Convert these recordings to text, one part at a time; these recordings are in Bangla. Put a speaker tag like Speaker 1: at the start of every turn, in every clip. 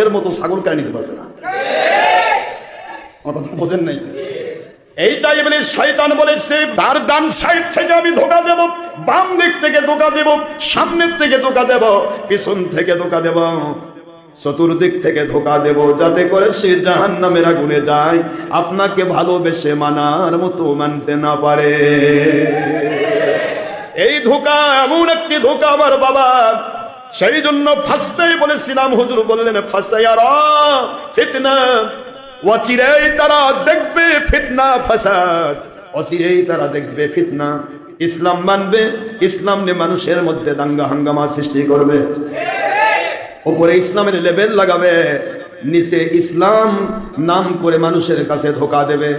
Speaker 1: এর মতো ছাগল কেন নিতে পারবে না? আমার কথা বোঝেন নাই? এইটাই বলে শয়তান বলেছে, তার ডান সাইড থেকে আমি ধোকা দেব, বাম দিক থেকে ধোকা দেব, সামনের থেকে ধোকা দেব, পিছন থেকে ধোকা দেব, চতুর্দিক থেকে ধোকা দেব, যাতে করে সে জাহান্নামের আগুনে যায়, আপনাকে ভালোবেসে মানার মতো মানতে না পারে। এই ধোকা এমন একটি ধোকা আমার বাবা, সেই জন্য ফার্স্টেই বলেছিলাম, হুজুর বললেন ফাসায়ারা ফিতনা, অচিরেই তারা দেখবে ফিতনা ফাসাদ, অচিরেই তারা দেখবে ফিতনা। ইসলাম মানবে, ইসলাম নিয়ে মানুষের মধ্যে দাঙ্গা হাঙ্গামা সৃষ্টি করবে, উপরে ইসলামের লেবেল লাগাবে, নিচে ইসলাম নাম করে মানুষের কাছে ধোকা দেবে।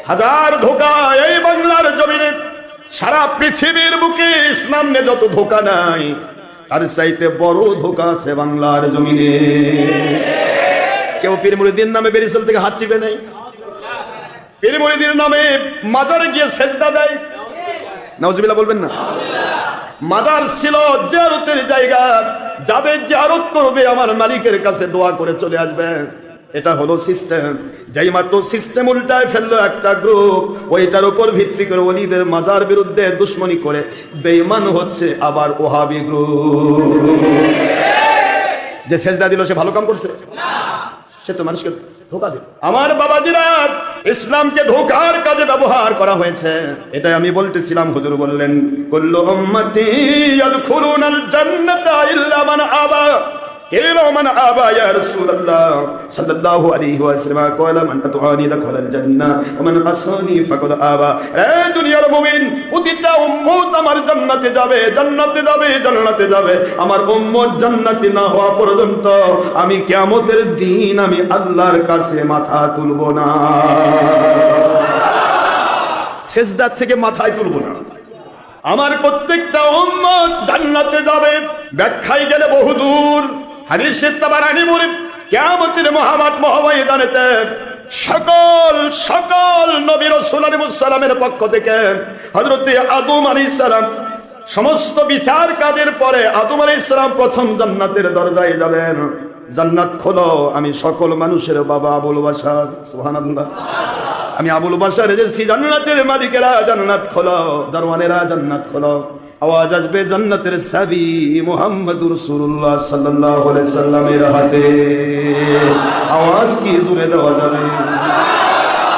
Speaker 1: হাজার ধোকা এই বাংলার জমিনে, সারা পৃথিবীর বুকে ইসলাম নিয়ে যত ধোকা নাই, তার চাইতে বড় ধোকা আছে বাংলার জমিনে। কেউ পীর মুরিদের নামে বেরিসেল থেকে হাত টিপে নেই, পীর মুরিদের নামে মাজারে গিয়ে সেজদা দেয়, নাউজুবিল্লাহ বলবেন না? মাজার ছিল জিয়ারতের জায়গা, যাবে জিয়ারত করবে, আমার মালিকের কাছে দোয়া করে চলে আসবে। এটা হলো সিস্টেম। যেই মাত্র সিস্টেম উল্টায় ফেললো একটা গ্রুপ, ওইটার উপর ভিত্তি করে ওলিদের মাজার বিরুদ্ধে দুশ্মনী করে বেঈমান হচ্ছে আবার ওহাবি গ্রুপ। যে সেজদা দিল সে ভালো কাম করছে? সে তো মানুষকে ধোকা দিল। আমার বাবাজিরা, ইসলামকে ধোকার কাজে ব্যবহার করা হয়েছে। এটাই আমি বলতেছিলাম, হুজুর বললেন কুল্লু উম্মতি ইয়াদখুলুনাল জান্নাতা ইল্লা মান আবা। কেন মান আবা ইয়া রাসূলুল্লাহ সাল্লাল্লাহু আলাইহি ওয়াসাল্লাম কয়লা মান আতানি দাখালাল জান্নাহ ওয়া মান আসানি ফাকাদ আবা। এ দুনিয়ার মুমিন, প্রতিটা উম্মত আমার জান্নাতে যাবে, জান্নাতে যাবে, জান্নাতে যাবে। আমার উম্মত জান্নাতি না হওয়া পর্যন্ত আমি কিয়ামতের দিন আমি আল্লাহর কাছে মাথা তুলব না, সিজদা থেকে মাথায় তুলব না। আমার প্রত্যেকটা উম্মত জান্নাতে যাবে। ব্যাখ্যায় গেলে বহুদূর। হাদিসে তাবারানী বলে কিয়ামতের মহাময়দানেতে সকল নবী রাসূল আলাইহিস সালামের পক্ষ থেকে হযরত আদম আলাইহিস সালাম সমস্ত বিচার কাজের পরে আদম আলাইহিস সালাম প্রথম জান্নাতের দরজায় যাবেন। জান্নাত খোলো, আমি সকল মানুষের বাবা আবুল বাশার। সুবহানাল্লাহ। আমি আবুল বাশার এসেছি, জান্নাতের মালিকেরা জান্নাত খোলো, দরওয়ানেরা জান্নাত খোলো। আওয়াজ আসবে জান্নাতের চাবি মুহাম্মদুর রাসূলুল্লাহ সাল্লাল্লাহু আলাইহি সাল্লামের হাতে। আওয়াজ কি জুড়ে দেওয়া যাবে?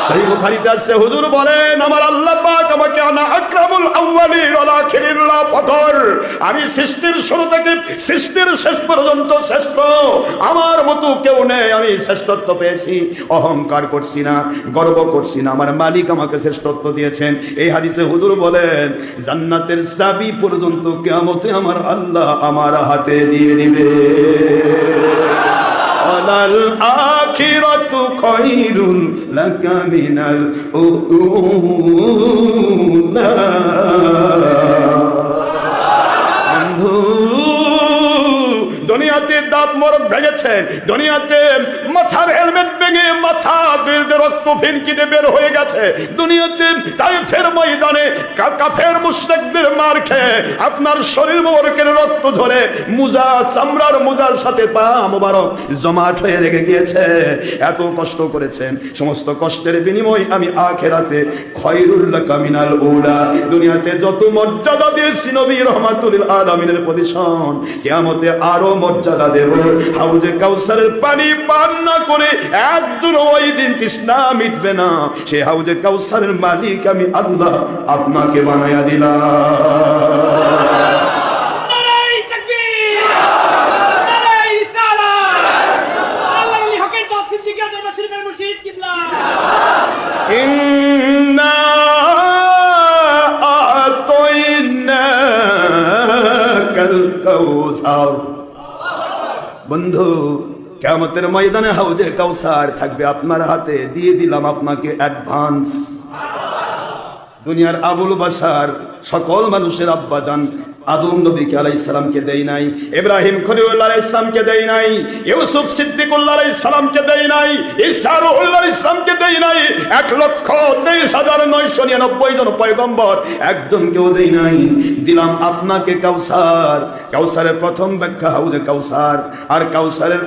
Speaker 1: সেই বুখারীতে আছে, হুজুর বলেন আমার আল্লাহ পাক আমাকে আনা আকরামুল আউয়ালিন ওয়াল আখিরিন লা ফখর, আমি সৃষ্টির শুরু থেকে সৃষ্টির শেষ পর্যন্ত শ্রেষ্ঠ, আমার মতো কেউ নেই, আমি শ্রেষ্ঠত্ব পেয়েছি। অহংকার করছি না, গর্ব করছি না, আমার মালিক আমাকে শ্রেষ্ঠত্ব দিয়েছেন। এই হাদিসে হুজুর বলেন জান্নাতের চাবি পর্যন্ত কিয়ামতে আমার আল্লাহ আমার হাতে দিয়ে দিবে। ওয়ালাল আখিরাতু খায়রুল লাকা মিনাল উলা। দুনিয়াতে দাঁত মোড়ক ভেঙেছে, দুনিয়াতে মাথার হেলমেট ভেঙে মাথা বেরদে রক্ত ফিনকিতে বের হয়ে গেছে, দুনিয়াতে তাইফের ময়দানে কাফের মুশরিকদের মার খেয়ে আপনার শরীর মোবারকের রক্ত ধরে মুজা, চামড়ার মুজার সাথে পা মোবারক জমাট হয়ে রেখে গিয়েছে। এত কষ্ট করেছেন, সমস্ত কষ্টের বিনিময় আমি আখিরাতে খায়রুল লাকা মিনাল উলা, দুনিয়াতে যত মর্যাদা দিয়েছি নবী রাহমাতুল আলামিনের পজিশন, কিয়ামতে আরো মর্যাদা দেব। হাউজে কাউসারের পানি পান না করে একজন ওই দিন তৃষ্ণা মিটবে না। সেই হাউজে কাউসারের মালিক আমি আল্লাহ আপনাকে বানায়া দিলাম।
Speaker 2: নারায়ে তাকবীর, নারায়ে রিসালাত। আল্লাহ ওলি হকের দাস সিদ্দিক আকবর শরীফের মুর্শিদ কিবলা।
Speaker 1: ইন্না আতাইনাকাল কাউসার। বন্ধু, কিয়ামতের ময়দানে হাউজে কাউসার থাকবে আপনার হাতে, দিয়ে দিলাম আপনাকে অ্যাডভান্স। দুনিয়ার আবুল বাশার সকল মানুষের আব্বাজান আদম নবীকে আলাইহিস সালামকে দেই নাই, ইব্রাহিম খলিলুল্লাহ আলাইহিস সালামকে দেই নাই, ইউসুফ সিদ্দিকুল্লাহ আলাইহিস সালামকে দেই নাই, ঈসা রূহুল্লাহ আলাইহিস সালামকে দেই নাই, 1,23,999 জন পয়গম্বর একজনকেও দেই নাই। দিলাম আপনাকে কাউসার। কাউসারের প্রথম ব্যাখ্যা হাউজে কাউসার, আর কাউসারের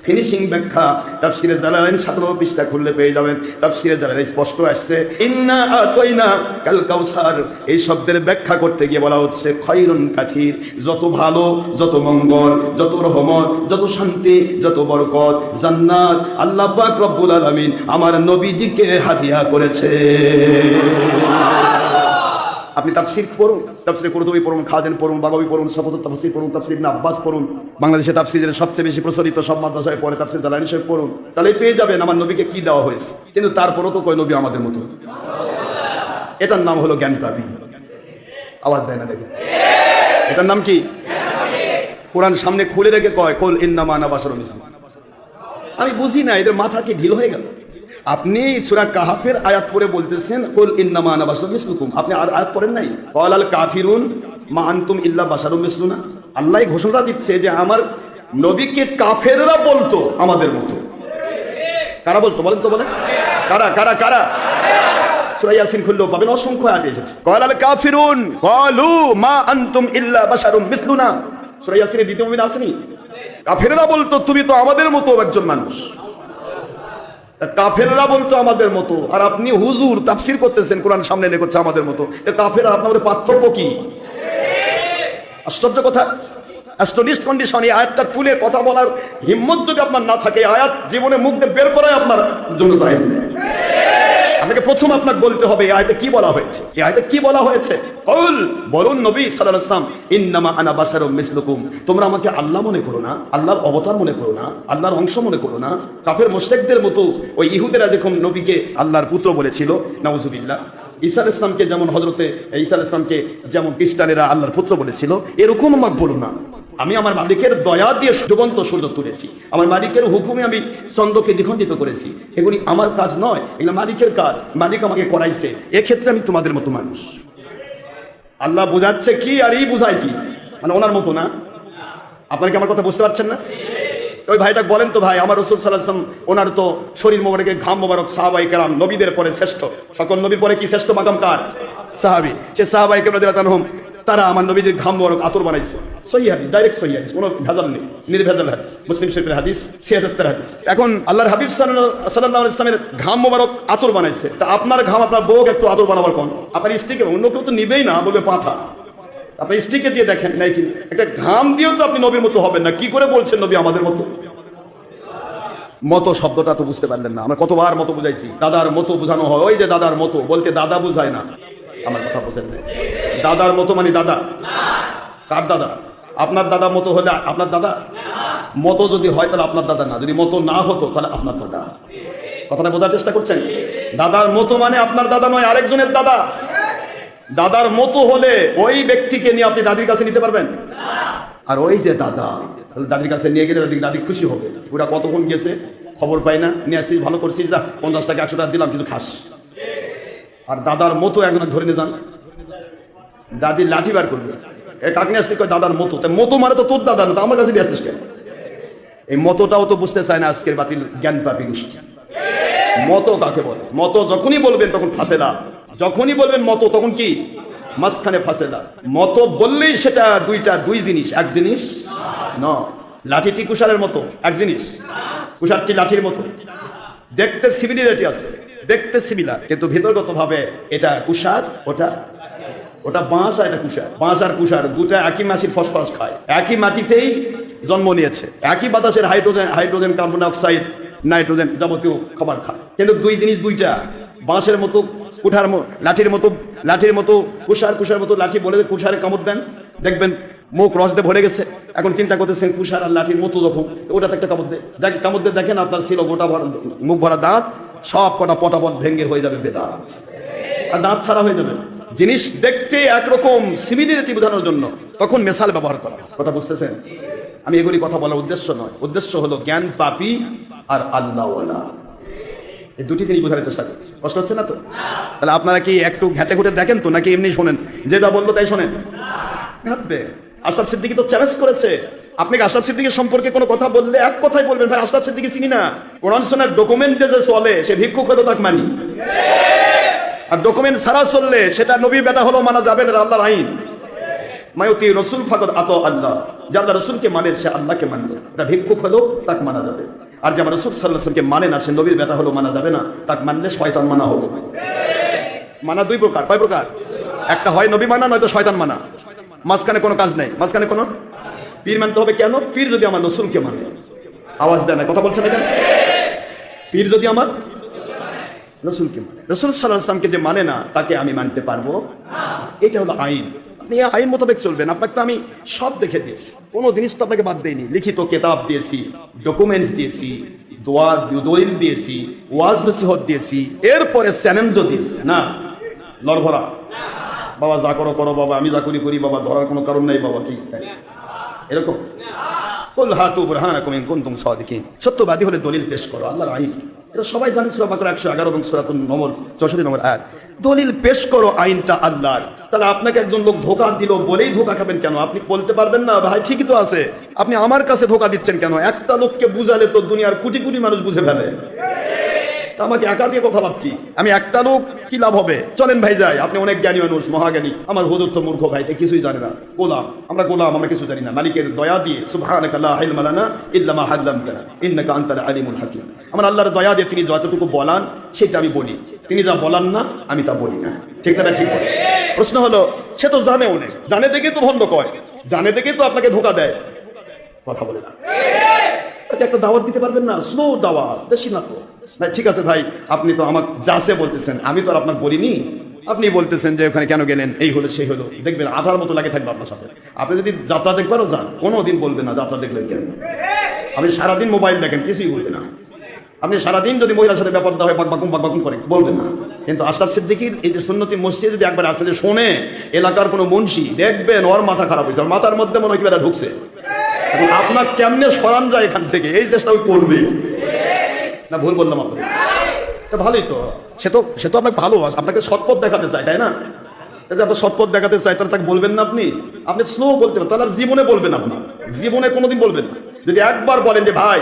Speaker 1: ফিনিশিং ব্যাখ্যা তাফসিরে জালালাইন 17 পৃষ্ঠা খুললে পেয়ে যাবেন। তাফসিরে জালালাইন স্পষ্ট আসছে ইন্না আতাইনা কাল কাউসার, এই শব্দের ব্যাখ্যা করতে গিয়ে বলা হচ্ছে খৈরুন কাথির, যত ভালো, যত মঙ্গল, যত রহমত, যত শান্তি, যত বরকত, জান্নাত আল্লাহ পাক রব্বুল আলামিন আমার নবীজিকে হাদিয়া করেছে। আপনি তাফসীর পড়ুন, তাফসীর কুরতুবী পড়ুন, খাজান পড়ুন, বাগাবী পড়ুন, সফাতুত তাফসীর পড়ুন, তাফসীর ইবনে আব্বাস পড়ুন, বাংলাদেশে তাফসীরের সবচেয়ে বেশি প্রচলিত সব মাদ্রাসায় পড়ে তাফসীর জালালাইন শরীফ পড়ুন, তাহলে পেয়ে যাবেন আমার নবীকে কি দেওয়া হয়েছে। কিন্তু তারপরও তো কয় নবী আমাদের মতো। এটার নাম হলো জ্ঞানপ্রাপী। আওয়াজ দেয় না দেখেন, এটার নাম কি? কোরআন সামনে খুলে রেখে কয় কুল ইন্নামা আনা বাশারুন মিসলুকুম। আমি বুঝি না এদের মাথা কি ঢিল হয়ে গেল। আপনি সূরা কাহাফের আয়াত পড়ে বলতেছেন কুল ইন্নামা আনা বাশারুন মিসলুকুম, আপনি আর আয়াত পড়েন নাই ক্বালাল কাফিরুন মা আনতুম ইল্লা বাশারুন মিসলুনা। আল্লাহ ঘোষণা দিচ্ছে যে আমার নবীকে কাফেররা বলতো আমাদের মতো। কারা বলতো বলেন তো, বলেন কারা কারা কারা? সূরা ইয়াসিন খুললেও পাবেন, অসংখ্য আয়াত এসেছে ক্বালাল কাফিরুন ক্বালু মা আনতুম ইল্লা বাশারুন মিসলুনা। সূরা ইয়াসিনের দ্বিতীয় মুমিন আসেনি? কাফেররা বলতো তুমি তো আমাদের মতো একজন মানুষ। কাফেররা বলতো আমাদের মতো, আর আপনি হুজুর তাফসীর করতেছেন কোরআন সামনে এনে করছে আমাদের মতো। কাফের আর আপনাদের পার্থক্য কি? আশ্চর্য কথা। Astonished condition. এই আয়াতটা তুলে কথা বলার হিম্মত যদি আপনার না থাকে, আয়াত জীবনে মুখ দিয়ে বের করাই আপনার জন্য জায়েজ নেই। আপনাকে প্রথম আপনাকে বলতে হবে এই আয়াতে কি বলা হয়েছে। এই আয়াতে কি বলা হয়েছে? কুল, বলুন নবী সাল্লাল্লাহু আলাইহি ওয়াসাল্লাম, ইন্নামা আনা বাশারুম মিসলুকুম, তোমরা আমাকে আল্লাহ মনে করো না, আল্লাহর অবতার মনে করো না, আল্লাহর অংশ মনে করো না। কাফের মুশরিকদের মতো ওই ইহুদিরা যখন নবীকে আল্লাহর পুত্র বলেছিল, নাউজুবিল্লাহ, ঈসা আলাইহিস সালামকে যেমন হযরতে ঈসা আলাইহিস সালামকে যেমন খ্রিস্টানেরা আল্লাহর পুত্র বলেছিল, এরকম আমাকে বলো না। আমি আমার মালিকের দয়া দিয়ে ডুবন্ত সূর্য তুলেছি, আমার মালিকের হুকুমে আমি চন্দ্রকে দ্বিখণ্ডিত করেছি। এগুলি আমার কাজ নয়, এগুলো মালিকের কাজ, মালিক আমাকে করাইছে। এক্ষেত্রে আমি তোমাদের মতো মানুষ। আল্লাহ বোঝাচ্ছে কি আর এই বুঝায় কি, মানে ওনার মতো না। আপনারা কি আমার কথা বুঝতে পারছেন না? ওই ভাইটা বলেন তো, ভাই আমার রাসূল সাল্লাল্লাহু আলাইহি ওয়াসাল্লাম ওনার তো শরীর মোবারকে ঘাম মোবারক, সাহাবায়ে কেরাম নবীদের পরে শ্রেষ্ঠ, সকল নবীর পরে কি শ্রেষ্ঠ মাকাম কার? সাহাবী। সে সাহাবায়ে কেরাম রাদিয়াল্লাহু আনহুম তারা আমার নবীদের ঘাম মোবারক আতর বানাইছে। সহিহ হাদিস, ডাইরেক্ট সহিহ হাদিস, কোনো ভেজাল নেই, নির্ভেজাল হাদিস, মুসলিম শরীফের হাদিস 76 হাদিস। এখন আল্লাহর হাবিব সাল্লাল্লাহু আলাইহি ওয়াসাল্লামের ঘাম মোবারক আতর বানাইছে, তা আপনার ঘাম আপনার বউকে একটু আতর বানাবার কোন? আপনার স্ত্রীকে, অন্য কেউ তো নিবেই না, বলবে পাঠা। আপনি স্ত্রীকে দিয়ে দেখেন নাই কি, একটা ঘাম দিয়েও তো আপনি নবীর মতো হবেন না। কি করে বলছেন নবী আমাদের মতো? মতো শব্দটা তো বুঝতে পারলেন না। আমরা কতবার মতো বুঝাইছি, দাদার মতো বোঝানো হয়। ওই যে দাদার মতো বলতে দাদা বুঝায় না, আমার কথা বুঝেন না। দাদার মতো মানে দাদা, কার দাদা? আপনার দাদা মতো হলে আপনার দাদা মতো যদি হয় তাহলে আপনার দাদা না, যদি মতো না হতো তাহলে আপনার দাদা। কথাটা বোঝার চেষ্টা করছেন? দাদার মতো মানে আপনার দাদা নয়, আরেকজনের দাদা। দাদার মতো হলে ওই ব্যক্তিকে নিয়ে আপনি দাদির কাছে নিতে পারবেন? আর ওই যে দাদা, দাদির কাছে নিয়ে গেলে দাদি খুশি হবে। ওরা কতক্ষণ গেছে খবর পাই না, নিয়ে আসছিস, ভালো করছিস, যা 50 টাকা 100 টাকা দিলাম, কিছু খাস। আর দাদার মতো একজন ধরে নিয়ে যান, দাদি লাঠি বার করবে, কাক নিয়ে আসছিস, দাদার মতো। মতো মানে তো তোর দাদা না, তো আমার কাছে নিয়ে আসছিস কেন? এই মতোটাও তো বুঝতে চায় না আজকের বাতিল জ্ঞানপ্রাপী গোষ্ঠী। মতো কাকে বলে? মতো যখনই বলবেন তখন ফাসেদা, যখনই বলবেন মতো তখন কি মাঝখানে ফাসেদা। মতো বললেই সেটা দুই জিনিস, এক জিনিস না। লাঠিটি কুষারের মতো এক জিনিস, কুষারটি লাঠির মতো। দেখতে সিমিলারিটি আছে, দেখতে সিমিলার, কিন্তু ভিতরগত ভাবে এটা কুষার, ওটা বাঁশ আর এটা কুষার। বাঁশ আর কুষার দুটা একই মাটির ফসফরাস খায়, একই মাটিতেই জন্ম নিয়েছে, একই বাতাসের হাইড্রোজেন কার্বন ডাইঅক্সাইড নাইট্রোজেন যাবতীয় খাবার খায়, কিন্তু দুই জিনিস দুইটা। বাঁশের মতো কুঠার, লাঠির মতো কুষার মতো লাঠি বলে কুষারে কামড় দেন, দেখবেন মুখ রস দিয়ে ভরে গেছে। এখন চিন্তা করতেছেন কুষার আর লাঠির মতো যখন, ওটাতে একটা কামড় দিয়ে দেখেন আপনার ছিল গোটা মুখ ভরা দাঁত, সব কটা পটাপট ভেঙে হয়ে যাবে বেদাঁত, আর দাঁত ছাড়া হয়ে যাবে। জিনিস দেখতে একরকম, সিমিলারিটি বোঝানোর জন্য তখন মেসাল ব্যবহার করা। কথা বুঝতেছেন? আমি এগুলি কথা বলার উদ্দেশ্য নয়, উদ্দেশ্য হলো জ্ঞান পাপী আর আল্লাহওয়ালা, এই দুটি জিনিস বোঝার চেষ্টা করছি। কষ্ট হচ্ছে না তো? তাহলে আপনারা কি একটু ঘেটে ঘুটে দেখেন তো, নাকি এমনি শোনেন? যে যা বললো তাই শোনেন? ঘাটবে। আশরাফ সিদ্দিকী তো চ্যালেঞ্জ করেছে, আপনাকে আশরাফ সিদ্দিকীর সম্পর্কে কোনো কথা বললে এক কথাই বলবেন, ভাই আশরাফ সিদ্দিকী চিনি না। কোরআন শোনার ডকুমেন্ট যে চলে সে ভিক্ষুক হলো তাকে মানি, আর ডকুমেন্ট ছাড়া চললে সেটা নবীর বেটা হলো মানা যাবে না, আল্লাহর আইন। মায়ুতি রসুল ফাকদ আত আল্লাহ, যে আল্লাহ রসুলকে মানে সে আল্লাহকে মানবে, এটা ভিক্ষুক হলেও তাকে মানা যাবে। আর যে আমার রসুল সাল্লাল্লাহু আলাইহি ওয়াসাল্লামকে মানে না, সে নবীর বেটা হলেও মানা যাবে না, তাকে মানলে শয়তান মানা হবে। মানা দুই প্রকার, কয় প্রকার? একটা হয় নবী মানা, নয়তো শয়তান মানা। মাঝখানে কোনো কাজ নেই, মাঝখানে কোনো। পীর মানতে হবে কেন? পীর যদি আমার রসুলকে মানে। আওয়াজ দেয় না, কথা বলছে না কেন? পীর যদি আমার রসুলকে মানে, রসুল সাল্লাল্লাহু আলাইহি ওয়াসাল্লামকে যে মানে না তাকে আমি মানতে পারবো না। এটা হলো আইন। আপনি আইন মোতাবেক চলবেন। আপনাকে তো আমি সব দেখে দিয়েছি, কোনো জিনিস তো আপনাকে বাদ দেয়নি। লিখিত কেতাব দিয়েছি, ডকুমেন্টস দিয়েছি, দোয়া দলিল দিয়েছি, ওয়াজ নসিহত দিয়েছি, এরপরে চ্যালেঞ্জও দিয়েছি। না লড়ভরা, বাবা যা করো করো বাবা, আমি যা করি করি বাবা, ধরার কোনো কারণ নাই বাবা, কি তাই এরকম? কুল হাতু বুরহানাকুম ইন কুনতুম সাদিকিন, সত্যবাদী হলে দলিল পেশ করো। আল্লাহর আইন এটা সবাই জানেন, সূরা বাকারা 111 এবং সূরা নম্বর 64 নম্বর আয়াত। দলিল পেশ করো, আইনটা আল্লাহর। তাহলে আপনাকে একজন লোক ধোঁকা দিল বলেই ধোঁকা খাবেন কেন? আপনি বলতে পারবেন না ভাই ঠিকই তো আছে, আপনি আমার কাছে ধোঁকা দিচ্ছেন কেন? একটা লোককে বুঝালে তো দুনিয়ার কোটি কোটি মানুষ বুঝে ফেলে। আমাকে একা দিয়ে কথা লাভ কি? আমি একটা লোক কি লাভ হবে? চলেন ভাই যাই, আপনি অনেক জ্ঞানী মানুষ, মহাজ্ঞানী, আমার হুজুর তো মূর্খ ভাই, কিছুই জানে না, গোলাম। আমরা গোলাম, আমরা কিছু জানি না। মালিকের দয়া দিয়ে সুবহানাকা লা ইলমা লানা ইল্লা মা আল্লামতানা ইন্নাকা আনতাল আলিমুল হাকিম, আমার আল্লাহর দয়া দিয়ে তিনি যতটুকু বলান সেটা আমি বলি, তিনি যা বলান না আমি তা বলি না। ঠিক না? ঠিক বলে। প্রশ্ন হলো, সে তো জানে, অনেক জানে দেখে তো ভণ্ড কয়, জানে দেখে তো আপনাকে ধোঁকা দেয়, কথা বলে না। একটা দাওয়াত দিতে পারবেন না? স্লো দাওয়াত, বেশি না তো। ভাই ঠিক আছে ভাই, আপনি তো আমাকে যাচ্ছে বলতেছেন, আমি তো আর আপনাকে বলিনি। আপনি বলতেছেন যে ওখানে কেন গেলেন, এই হলো সেই হলো, দেখবেন আধার মতো লাগে থাকবে আপনার সাথে। আপনি যদি যাত্রা দেখবারও যান, কোনোদিন বলবেন না যাত্রা দেখলেন কেন। আপনি সারাদিন মোবাইল দেখেন, কিছুই বলবেন না। আপনি সারাদিন যদি মহিলার সাথে ব্যাপার হয় বাকুম করে, বলবেন না। কিন্তু আশরাফ সিদ্দিকীর এই যে সুন্নতি মসজিদ যদি একবার আসলে শোনে এলাকার কোনো মুন্সি, দেখবেন ওর মাথা খারাপ হয়েছে, ওর মাথার মধ্যে মনে হয় কিভাবে ঢুকছে। এখন আপনার কেমনে সরান যায় এখান থেকে, এই চেষ্টা ওই করবে না। ভুল বললাম আপনাকে? ভালোই তো, সে তো আপনাকে ভালো, আপনাকে সৎপথ দেখাতে চায়, তাই না? আপনার সৎপথ দেখাতে চায়, তাহলে তাকে বলবেন না আপনি? আপনি স্লো বলতে পারেন, তাহলে জীবনে বলবেন, আপনার জীবনে কোনোদিন বলবেন না। যদি একবার বলেন যে ভাই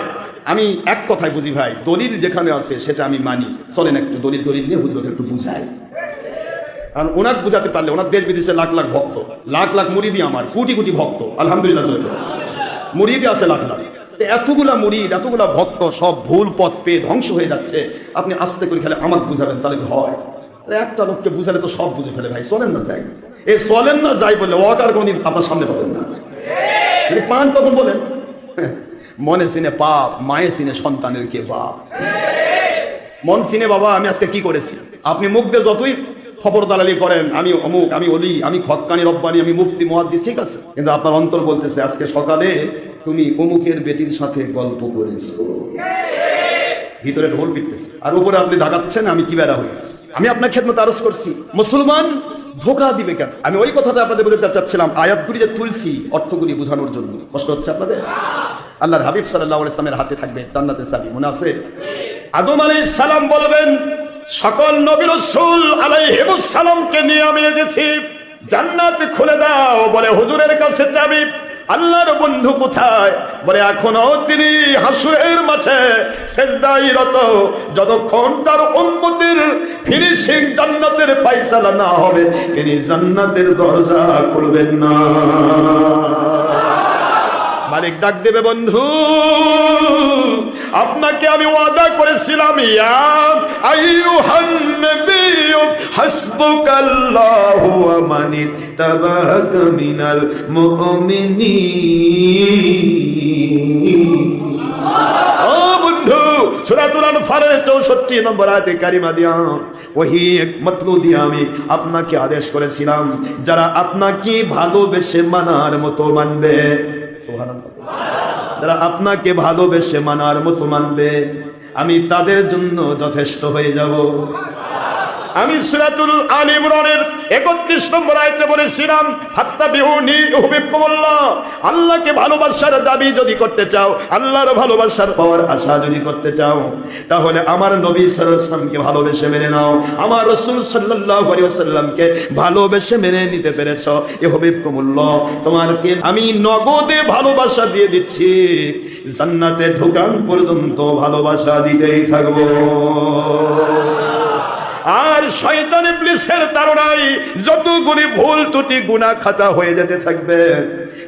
Speaker 1: আমি এক কথায় বুঝি ভাই, দলিল যেখানে আছে সেটা আমি মানি, চলেন একটু দলিল নিয়ে হুজুরকে একটু বুঝাই। কারণ ওনাকে বুঝাতে পারলে, ওনার দেশ বিদেশে লাখ লাখ ভক্ত, লাখ লাখ মুরিদি, আমার কোটি কোটি ভক্ত, আলহামদুলিল্লাহ মুরিদি আছে লাখ লাখ। এতগুলা মুরিদ, এতগুলা ভক্ত সব ভুল পথ পেয়ে ধ্বংস হয়ে যাচ্ছে, আপনি আস্তে করে খেলে আমাকে বুঝাবেন, তাহলে হয়? একটা লোককে বুঝালে তো সব বুঝে ফেলে। ভাই চলেন না যাই, এই চলেন না যাই বললে ওয়াকার কোনদিন আপনার সামনে পাবেন না। পান তখন বলেন মনে চিনে পাপ, মায়ে চিনে সন্তানের কে বাপ। মন চিনে বাবা আমি আজকে কি করেছি। আপনি মুখ দিয়ে যতই খবর দালালি করেন, আমি অমুক, আমি অলি, আমি হক্কানি রব্বানি, আমি মুফতি মুহাদ্দিস, ঠিক আছে, কিন্তু আপনার অন্তর বলতেছে আজকে সকালে তুমি অমুকের বেটির সাথে গল্প করেছো। ভিতরে ঢোল পিটতেছে, আর উপরে আপনি দাগাচ্ছেন আমি কি বেড়া হয়েছি। আমি আপনার খেদমত আরজ করছি, মুসলমান ধোঁকা দিবে কেন? আমি ওই কথাটা আপনাদের বলতে চাচ্ছিলাম, আয়াতগুলি যে তুলছি অর্থগুলি বোঝানোর জন্য। কষ্ট হচ্ছে আপনাদের? আল্লাহর হাবিব সাল্লাল্লাহু আলাইহি ওয়াসাল্লামের হাতে থাকবে জান্নাতের চাবি, মনে আছে? আদম আলাইহিস সালাম বলবেন সকল নবী রাসূল আলাইহিমুস সালামকে নিয়ে আমি এসেছি, জান্নাত খুলে দাও। বলে হুজুরের কাছে চাবি। আল্লাহর বন্ধু কোথায়? বলে এখনো তিনি হাসরের মাঠে সিজদায় রত, যতক্ষণ তার উম্মতের ফিনিশিং জান্নাতের ফয়সালা না হবে তিনি জান্নাতের দরজা খুলবেন না। মালিক ডাক দেবে, বন্ধু আপনাকে আমি ওয়াদা করেছিলাম, ইয়া আইয়ুহান নবিয়্যু হাসবুকাল্লাহু ওয়া মান ইত্তাবা'আকা মিনাল মুমিনিন। ও বন্ধু, সূরাতুল আনফালের 64 নম্বর আয়াতে কারিমা দিয়া ওহী এক মতলু দিয়া আমি আপনাকে আদেশ করেছিলাম, যারা আপনাকে ভালোবেসে মানার মতো মানবে, সুবহানাল্লাহ, যারা আপনাকে ভালোবেসে মানার মতো মানবে, আমি তাদের জন্য যথেষ্ট হয়ে যাব। আমি সূরাতুল আল ইমরানের 31 নম্বর আয়াতে বলেছিলাম, ফাত্তাবিউনি ইউহিব্বুকুমুল্লাহ। আল্লাহকে ভালোবাসার দাবি যদি করতে চাও, আল্লাহর ভালোবাসার পাওয়ার আশা যদি করতে চাও, তাহলে আমার নবী সাল্লাল্লাহু আলাইহি ওয়াসাল্লামকে ভালোবেসে মেনে নাও। আমার রাসূল সাল্লাল্লাহু আলাইহি ওয়াসাল্লামকে ভালোবেসে মেনে নিতে পেরেছো, ইউহিব্বুকুমুল্লাহ, তোমাকে আমি নগদে ভালোবাসা দিয়ে দিচ্ছি, জান্নাতে ঢোকান পর্যন্ত ভালোবাসা দিতেই থাকবো। আর শয়তান ইবলিসের তাড়নায় যতগুলি ভুল ত্রুটি গুনাহ খাতা হয়ে যেতে থাকবে,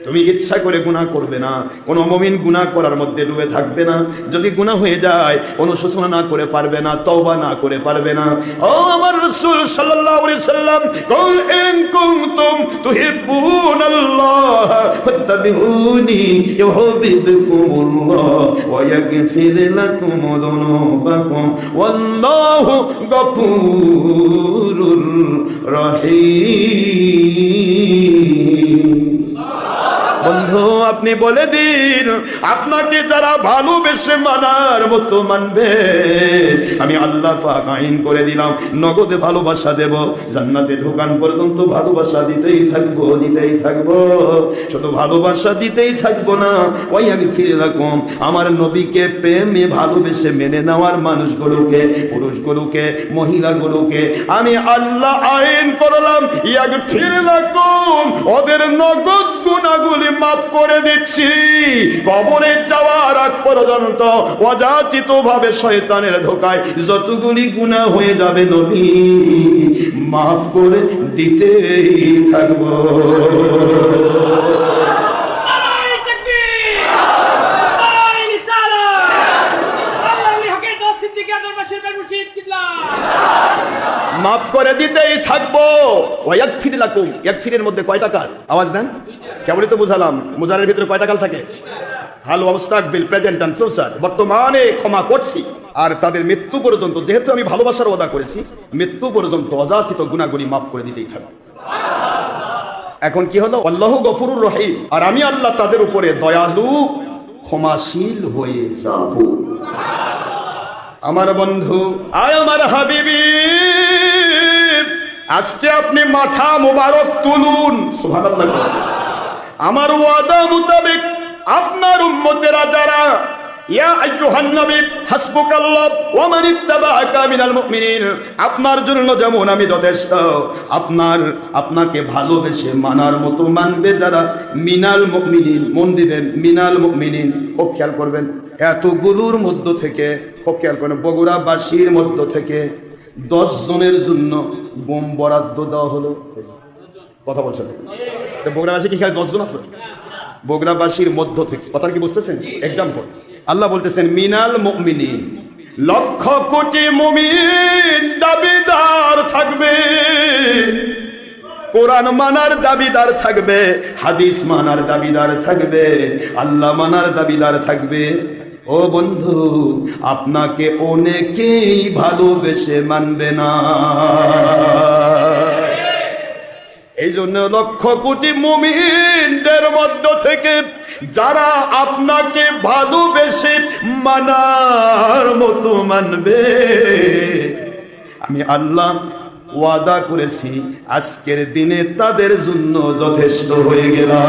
Speaker 1: তুমি ইচ্ছা করে গুনাহ করবে না, কোনো মুমিন গুনাহ করার মধ্যে ডুবে থাকবে না। যদি গুনাহ হয়ে যায় অনুশোচনা না করে পারবে না, তওবা না করে পারবে না। ও আমার রাসূল সাল্লাল্লাহু আলাইহি সাল্লাম, কুল ইন কুনতুম তুহিব্বুনাল্লাহ ফাত্তাবিউনি ইউহিব্বুকুমুল্লাহ ওয়া ইয়াগফির লাকুম যুনুবাকুম ওয়াল্লাহু গফুরুর রহিম। বন্ধু, আপনি বলে দিন, আপনাকে যারা ভালোবেসে মানার মতো মানবে, আমি আল্লাহ পাক আইন করে দিলাম, নগদে ভালোবাসা দেব, জান্নাতে ঢোকান পর্যন্ত ভালোবাসা দিতেই থাকবো, দিতেই থাকবো, শুধু ভালোবাসা দিতেই থাকবো না, ওয়াইয়াগফির লাকুম, আমার নবীকে প্রেমে ভালোবেসে মেনে নেওয়ার মানুষগুলোকে, পুরুষগুলোকে, মহিলাগুলোকে আমি আল্লাহ আইন করলাম, ইয়াগফির লাকুম, ওদের নগদ গুনাহগুলি মাফ করে দিচ্ছি। কবরে যাওয়ার আগ পর্যন্ত অযাচিত ভাবে শয়তানের ধোকায় যতগুলি গুনাহ হয়ে যাবে নবী মাফ করে দিতেই থাকবো। মাফ করে দিতেই থাকবো। ওয়ায়াগফির লাকুম, ইয়াগফিরের মধ্যে কয়টা কাল? আওয়াজ দেন, কেবলই তো বুঝালাম। মুজারের ভিতরে কয়টা কাল থাকে? হাল, মুস্তাকবিল, প্রেজেন্ট এন্ড ফিউচার। বর্তমানে ক্ষমা করছি, আর তাদের মৃত্যু পর্যন্ত, যেহেতু আমি ভালোবাসার ওয়াদা করেছি, মৃত্যু পর্যন্ত অযাচিত গুনাহগুলি মাফ করে দিতেই থাকবো। এখন কি হলো? আল্লাহু গফুরুর রহিম, আর আমি আল্লাহ তাদের উপরে দয়ালু, ক্ষমাশীল হয়ে যাব। আমার বন্ধু, আয় আমার হাবিবি, আজকে আপনি মাথা মোবারক তুলুন, সুবহানাল্লাহ। আমার ওয়াদা মোতাবেক আপনার উম্মতেরা যারা, ইয়া আইয়ুহান নবী হাসবুকাল্লাহ ওয়া মান ইত্তাবাআকা মিনাল মুমিনিন, আপনার জন্য যেমন আমি যথেষ্ট, আপনাকে ভালোবেসে মানার মতো মানবে যারা, মিনাল মুমিনিন, মন দিবেন, মিনাল মুমিনিন, খুব খেয়াল করবেন। এতগুলোর মধ্য থেকে, খুব খেয়াল করবেন, বগুড়াবাসীর মধ্য থেকে 10 জনের জন্য বোম বরাদ্দ দেওয়া হলো। কথা বলছেন? বগুড়াবাসী কি খেয়াল 10 জন আছে? বগুড়াবাসীর মধ্য থেকে, কথা কি বুঝতেছেন? এক্সাম্পল, আল্লাহ বলতেছেন মিনাল মুমিনিন, লক্ষ কোটি মুমিন দাবিদার থাকবে, কোরআন মানার দাবিদার থাকবে, হাদিস মানার দাবিদার থাকবে, আল্লাহ মানার দাবিদার থাকবে। ও বন্ধু, আপনাকে অনেকেই ভালোবেসে মানবে না। এই জন্য লক্ষ কোটি মুমিনদের মধ্য থেকে যারা আপনাকে ভালোবেসে মানার মতো মানবে, আমি আল্লাহ ওয়াদা করেছি আজকের দিনে তাদের জন্য যথেষ্ট হয়ে গেলাম।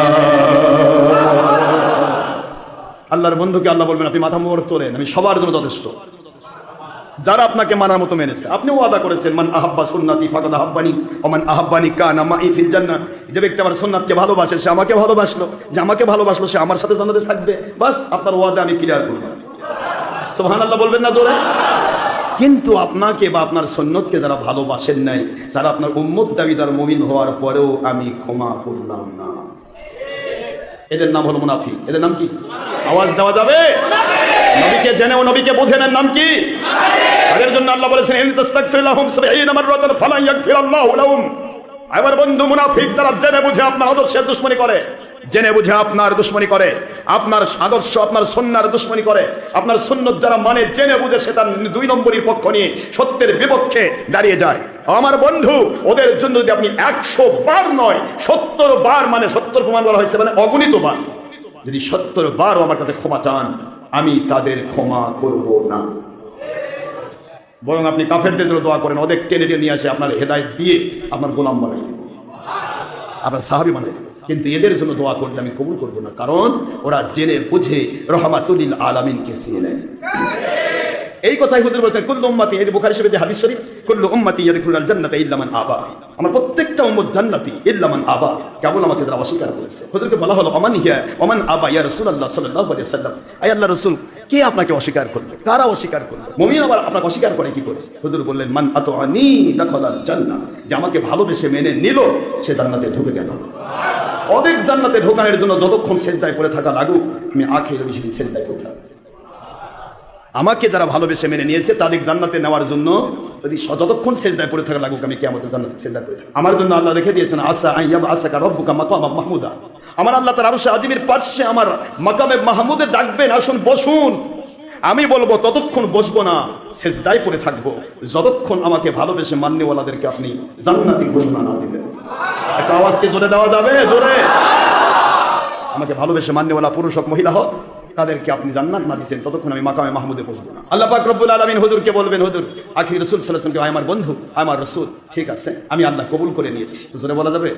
Speaker 1: আল্লাহর বন্ধুকে আল্লাহ বলবেন, আপনি মাথা মোড় তোলেন, আমি সবার জন্য যথেষ্ট। যারা আপনাকে মানার মতো মেনেছে, আপনি ওয়াদা করেছেন, মান আহাব্বা সুন্নতি ফাকাদ আহাব্বানি ওয়া মান আহাব্বানি কানা মাই ফিল জান্নাহ, যে ব্যক্তি আমার সুন্নাতকে ভালোবাসে সে আমাকে ভালোবাসলো, যে আমাকে ভালোবাসলো সে আমার সাথে জান্নাতে থাকবে। বাস, আপনার ওয়াদা আমি ক্লিয়ার করব। সুবহানাল্লাহ বলবেন না জোরে? কিন্তু আপনাকে বা আপনার সুন্নতকে যারা ভালোবাসেন নাই, তারা আপনার উম্মত দাবিদার মুমিন হওয়ার পরেও আমি ক্ষমা করলাম না, এদের নাম হলো মুনাফিক। এদের নাম কি? আওয়াজ দেওয়া যাবে? নবীকে জেনে ও নবীকে বুঝে নেন, নাম কি? তাদের জন্য আল্লাহ বলেছেন, ইন তাস্তাগফির লাহুম 70 মাররাতান ফালা ইয়াগফিরাল্লাহু লাহুম। আমার বন্ধু মুনাফিক, তারা জেনে বুঝে আপনার আদর্শের দুশমনি করে, জেনে বুঝে আপনার দুশমনি করে, আপনার আদর্শ, আপনার সুন্নাহর দুশমনি করে। আপনার সুন্নাত যারা মানে, জেনে বুঝে সে তার 2 নম্বরই পক্ষ নিয়ে সত্যের বিপক্ষে দাঁড়িয়ে যায়। আমার বন্ধু, ওদের জন্য যদি আপনি 100 বার নয় 70 বার, মানে 70 প্রমাণ বলা হয়েছে, মানে অগণিত বার, যদি 70 বারও আমার কাছে ক্ষমা চান, আমি তাদের ক্ষমা করব না। বরং আপনি কাফেরদের জন্য দোয়া করেন, ওদের টেনে টেনে নিয়ে আসে আপনার হেদায়েত দিয়ে আপনার গোলাম বানাই দেব, আপনার সাহাবী বানাই দেব। কিন্তু এদের জন্য দোয়া করলে আমি কবুল করব না, কারণ ওরা জেনে বুঝে রহমাতুল লিল আলামিনকে চিনে নেয়। এই কথাই হুজুর বলেছেন কুল্লু উম্মতি, এই বুখারী শরীফে যে হাদিস শরীফ, কুল্লু উম্মতি ইয়াদখুলুল জান্নাতা ইল্লা মান আবা, আমার প্রত্যেকটা উম্মত জান্নাতি ইল্লা মান আবা, কেবল আমাকে যারা অস্বীকার করেছে। হুজুরকে বলা হলো ওমান হিয়া ওমান আবা ইয়া রাসূলুল্লাহ সাল্লাল্লাহু আলাইহি ওয়াসাল্লাম, আয় আল্লাহর রাসূল, কে আপনাকে অস্বীকার করবে, কারা অস্বীকার করবে? মুমিন আবার আপনাকে অস্বীকার করে কি করে? হুজুর বললেন মান আতাআনি দাখালাল জান্নাহ, যে আমাকে ভালোবেসে মেনে নিল সে জান্নাতে ঢুকে গেল। অনেক জান্নাতে ঢোকানোর জন্য যতক্ষণ সেজদায় পড়ে থাকা লাগুক, আমি আখির বেশি সেজদায় পড়ে থাকব। আমাকে যারা ভালোবেসে মেনে নিয়েছে তাদের জান্নাতে নেওয়ার জন্য যদি যতক্ষণ সেজদায় পড়ে থাকা লাগুক, আমি কিয়ামতের জান্নাতে সেজদায় পড়ে থাকব। আমার জন্য আল্লাহ রেখে দিয়েছেন আসা আইয়াব আসাকা রব্বুকা মাকামা মাহমুদা, আমার আল্লাহ তার আরশে আজিমের পাশে আমার মাকামে মাহমুদে ডাকবেন, আসুন বসুন। আমি বলবো ততক্ষণ বসবো না, সেজদায় পড়ে থাকবো যতক্ষণ আমাকে ভালোবেসে মান্যওয়ালাদেরকে আপনি জান্নাতি ঘোষণা না দিবেন। একটা আওয়াজকে জোরে দেওয়া যাবে? জোরে। আমাকে ভালোবেসে মান্যওয়ালা পুরুষ হোক মহিলা হোক, তাদেরকে আপনি জান্নাত না দিবেন ততক্ষণ আমি মাকামে মাহমুদে বসবো না। আল্লাহ পাক রব্বুল আলামিন হুজুরকে বলবেন, হুজুর আখির রাসূল সাল্লাল্লাহু আলাইহি ওয়াসাল্লাম আমার বন্ধু, আমার রাসূল, ঠিক আছে আমি আল্লাহ কবুল করে নিয়েছি। জোরে বলা যাবে?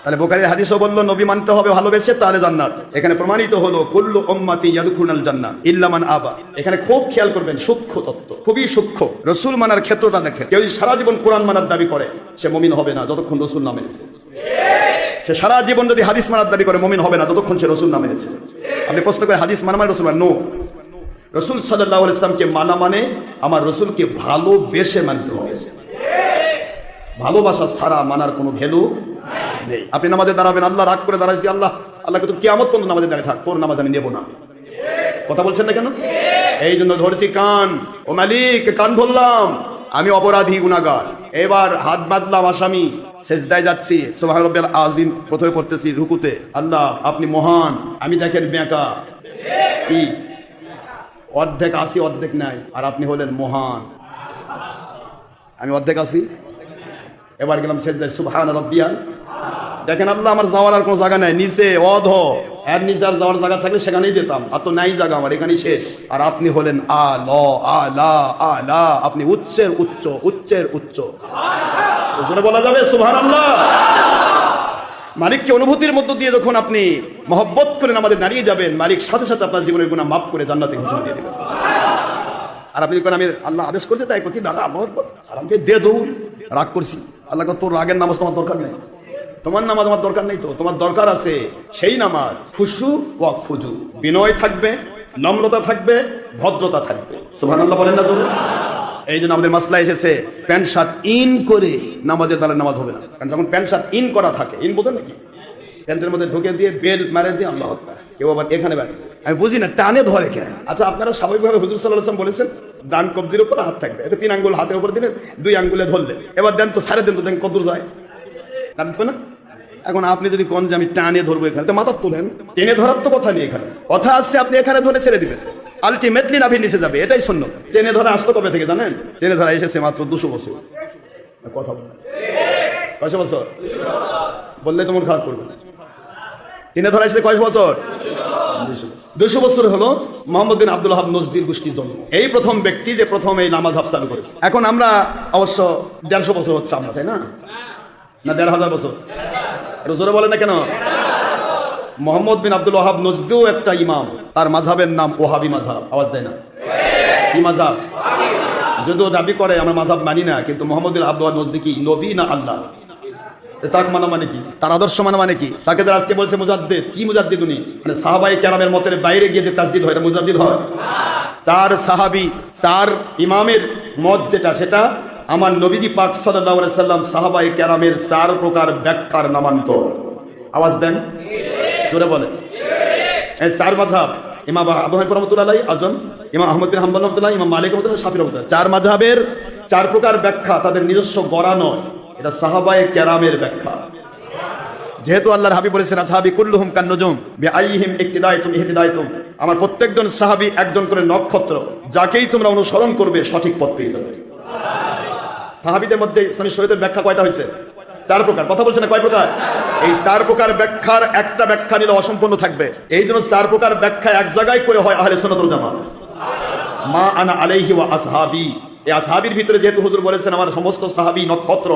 Speaker 1: তাহলে বুখারীর হাদিসও বলল নবী মানতে হবে ভালোবেসে, তাহলে জান্নাত। এখানে প্রমাণিত হলো কুল্লু উম্মতি ইয়াদখুলুল জান্নাহ ইল্লা মান আবা। এখানে খুব খেয়াল করবেন, সূক্ষ্ম তত্ত্ব, খুবই সূক্ষ্ম। রাসূল মানার ক্ষেত্রটা দেখেন। কেউ সারা জীবন কোরআন মানার দাবি করে সে মুমিন হবে না যতক্ষণ রাসূল না মেনেছে। সে সারা জীবন যদি হাদিস মানার দাবি করে মুমিন হবে না যতক্ষণ সে রাসূল না মেনেছে। আপনি প্রশ্ন করে হাদিস মানা মানে রাসূল মানে নো। রাসূল সাল্লাল্লাহু আলাইহি ওয়াসাল্লামকে মানা মানে আমার রাসূলকে ভালোবেসে মানতে হবে। ভালোবাসা ছাড়া মানার কোনো ভ্যালু নেই। আপনি নামাজে দাঁড়াবেন, আল্লাহ রাগ করে দাঁড়াইছি, আল্লাহকে তো কিয়ামত পর্যন্ত নামাজে দাঁড়িয়ে থাক, তোর নামাজ আমি নেব না। কথা বলছেন না কেন? এই জন্য ধরছি কান, ও মালিক কান ধরলাম, আমি অপরাধী গুনাহগার, এবার হাত বাঁধলাম আসামি, সেজদায় যাচ্ছি, সুবহান রাব্বিয়াল আযীম প্রথমে পড়তেছি রুকুতে, আল্লাহ আপনি মহান, আমি দেখেন বেঁকা, কি অর্ধেক আসি অর্ধেক নাই, আর আপনি হলেন মহান, আমি অর্ধেক আসি। এবার গেলাম সেজদায়, সুবহান রাব্বিয়াল, দেখেন আল্লাহ আমার যাওয়ার আর কোনো জায়গা নাই, নিচে অধ, এর নিচে আর যাওয়ার জায়গা থাকলে সেখানেই যেতাম, আর তো নাই জায়গা আমার, এখানেই শেষ। আর আপনি হলেন আলা আলা আলা, আপনি উচ্চের উচ্চ, উচ্চের উচ্চ। ওজনে বলা যাবে সুবহানাল্লাহ। মালিককে অনুভূতির মধ্য দিয়ে যখন আপনি মহব্বত করে আমাদের দাঁড়িয়ে যাবেন, মালিক সাথে সাথে আপনার জীবনের গুনাহ মাফ করে জান্নাতে ঘোষণা দিয়ে দিবেন। আর আপনি যখন আমি আল্লাহ আদেশ করছে তাই করছি, দাঁড়া আল্লাহু আকবার, আর আমাকে দে দৌড়, রাগ করছি, আল্লাহকে তোর রাগের নামাজ তোমার দরকার নেই, তোমার নামাজ আমার দরকার নেই, তো তোমার দরকার আছে সেই নামাজ খুশু ওয়া খুজু, বিনয় থাকবে, নম্রতা থাকবে, ভদ্রতা থাকবে। সুবহানাল্লাহ বলেন না তো? এই জন্য আমাদের মাসলা এসেছে প্যান্ট শার্ট ইন করে নামাজের দ্বারা নামাজ হবে না। কারণ যখন প্যান্ট শার্ট ইন করা থাকে, ইন বোঝেন নাকি, প্যান্টের মধ্যে ঢুকে দিয়ে বেল মারে দিয়ে আল্লাহু আকবার, কেউ আবার এখানে বেড়েছে, আমি বুঝি না টানে ধরে কেন। আচ্ছা আপনারা স্বাভাবিকভাবে হুজুর সাল্লাল্লাহু আলাইহি ওয়াসাল্লাম বলেছেন ডান কবজির উপর হাত থাকবে, এটা 3 আঙ্গুল হাতের উপর দিলেন, 2 আঙ্গুলে ধরলেন, এবার দেন তো সাড়ে দেন তো, দেখেন কত যায়, জানতো না? এখন আপনি যদি কোন যে আমি টানে ধরবো এখানে, তো মাথা তোলেন, টেনে ধরার তো কথা নেই, এখানে কথা আছে আপনি এখানে ধরে ছেড়ে দিবেন, আলটিমেটলি নাভি নিচে যাবে, এটাই সুন্নাত। টেনে ধরা আসলো কবে থেকে জানেন? টেনে ধরা এসেছে মাত্র 200 বছর। কথা বলেন কয়শো বছর বললে তোমার খারাপ করবে। টেনে ধরা এসেছে কয় বছর? 200 বছর হলো মোহাম্মদ বিন আব্দুল ওয়াহাব নজদির গোষ্ঠীর জন্ম। এই প্রথম ব্যক্তি যে প্রথম এই নামাজ হাফ চালু করেছে। এখন আমরা অবশ্য 150 বছর হচ্ছে আমরা, তাই না? না 1500 বছর? জোরে বলে না কেন? মোহাম্মদ বিন আব্দুল ওয়াহাব নজদিও একটা ইমাম, তার মাযহাবের নাম ওয়াহাবি মাযহাব। আওয়াজ দেয় না? কি মাযহাব? যদিও দাবি করে আমরা মাযহাব মানি না, কিন্তু মোহাম্মদ বিন আব্দুল ওয়াহাব নজদি কি নবী না আল্লাহ? তাক মানা মানে কি? তার আদর্শ মানা মানে কি? তাকে যারা আজকে বলছে মুজাদ্দিদ, কি মুজাদ্দিদ উনি? মানে সাহাবায়ে কেরামের মতের বাইরে গিয়ে যে তাজদিদ হয়, এটা মুজাদ্দিদ হয়? 4 সাহাবী 4 ইমামের মত যেটা, সেটা আমার নবীজি পাক সাল্লাল্লাহু আলাইহি সাল্লাম সাহাবায়ে কেরামের 4 প্রকার ব্যাখ্যার নামান্তর। আওয়াজ দেন, জোরে বলেন। এই 4 মাযহাব, ইমাম আবু হানিফা রাহমাতুল্লাহি আলাইহি আযম, ইমাম আহমদ বিন হাম্বল রাহমাতুল্লাহি, ইমাম মালিক রাহমাতুল্লাহি, শাফিঈ রাহমাতুল্লাহি, 4 মাযহাবের 4 প্রকার ব্যাখ্যা, তাদের নিজস্ব গড়া নয়, এটা সাহাবায়ে কেরামের ব্যাখ্যা। যেহেতু আল্লাহর হাবিব বলেছেন আসহাবি কুল্লুহুম কান্নুজুম বিআইহিম ইক্তিদাইতুম ইহতিদাইতুম, আমার প্রত্যেকজন সাহাবী একজন করে নক্ষত্র, যাকেই তোমরা অনুসরণ করবে সঠিক পথ পেয়ে যাবে। সাহাবীদের মধ্যে ইসলামী শরীয়তের ব্যাখ্যা কয়টা হয়েছে? 4 প্রকার। কথা বলছেন না কয় প্রকার? এই 4 প্রকার ব্যাখ্যার একটা ব্যাখ্যা নিলে অসম্পূর্ণ থাকবে। এই জন্য 4 প্রকার ব্যাখ্যা এক জায়গায় করে হয় আহলে সুন্নাত ওয়াল জামাত। মা আনা আলাইহি ওয়া আসহাবি, এই আসহাবির ভিতরে যেহেতু হুজুর বলেছেন আমার সমস্ত সাহাবী নক্ষত্র,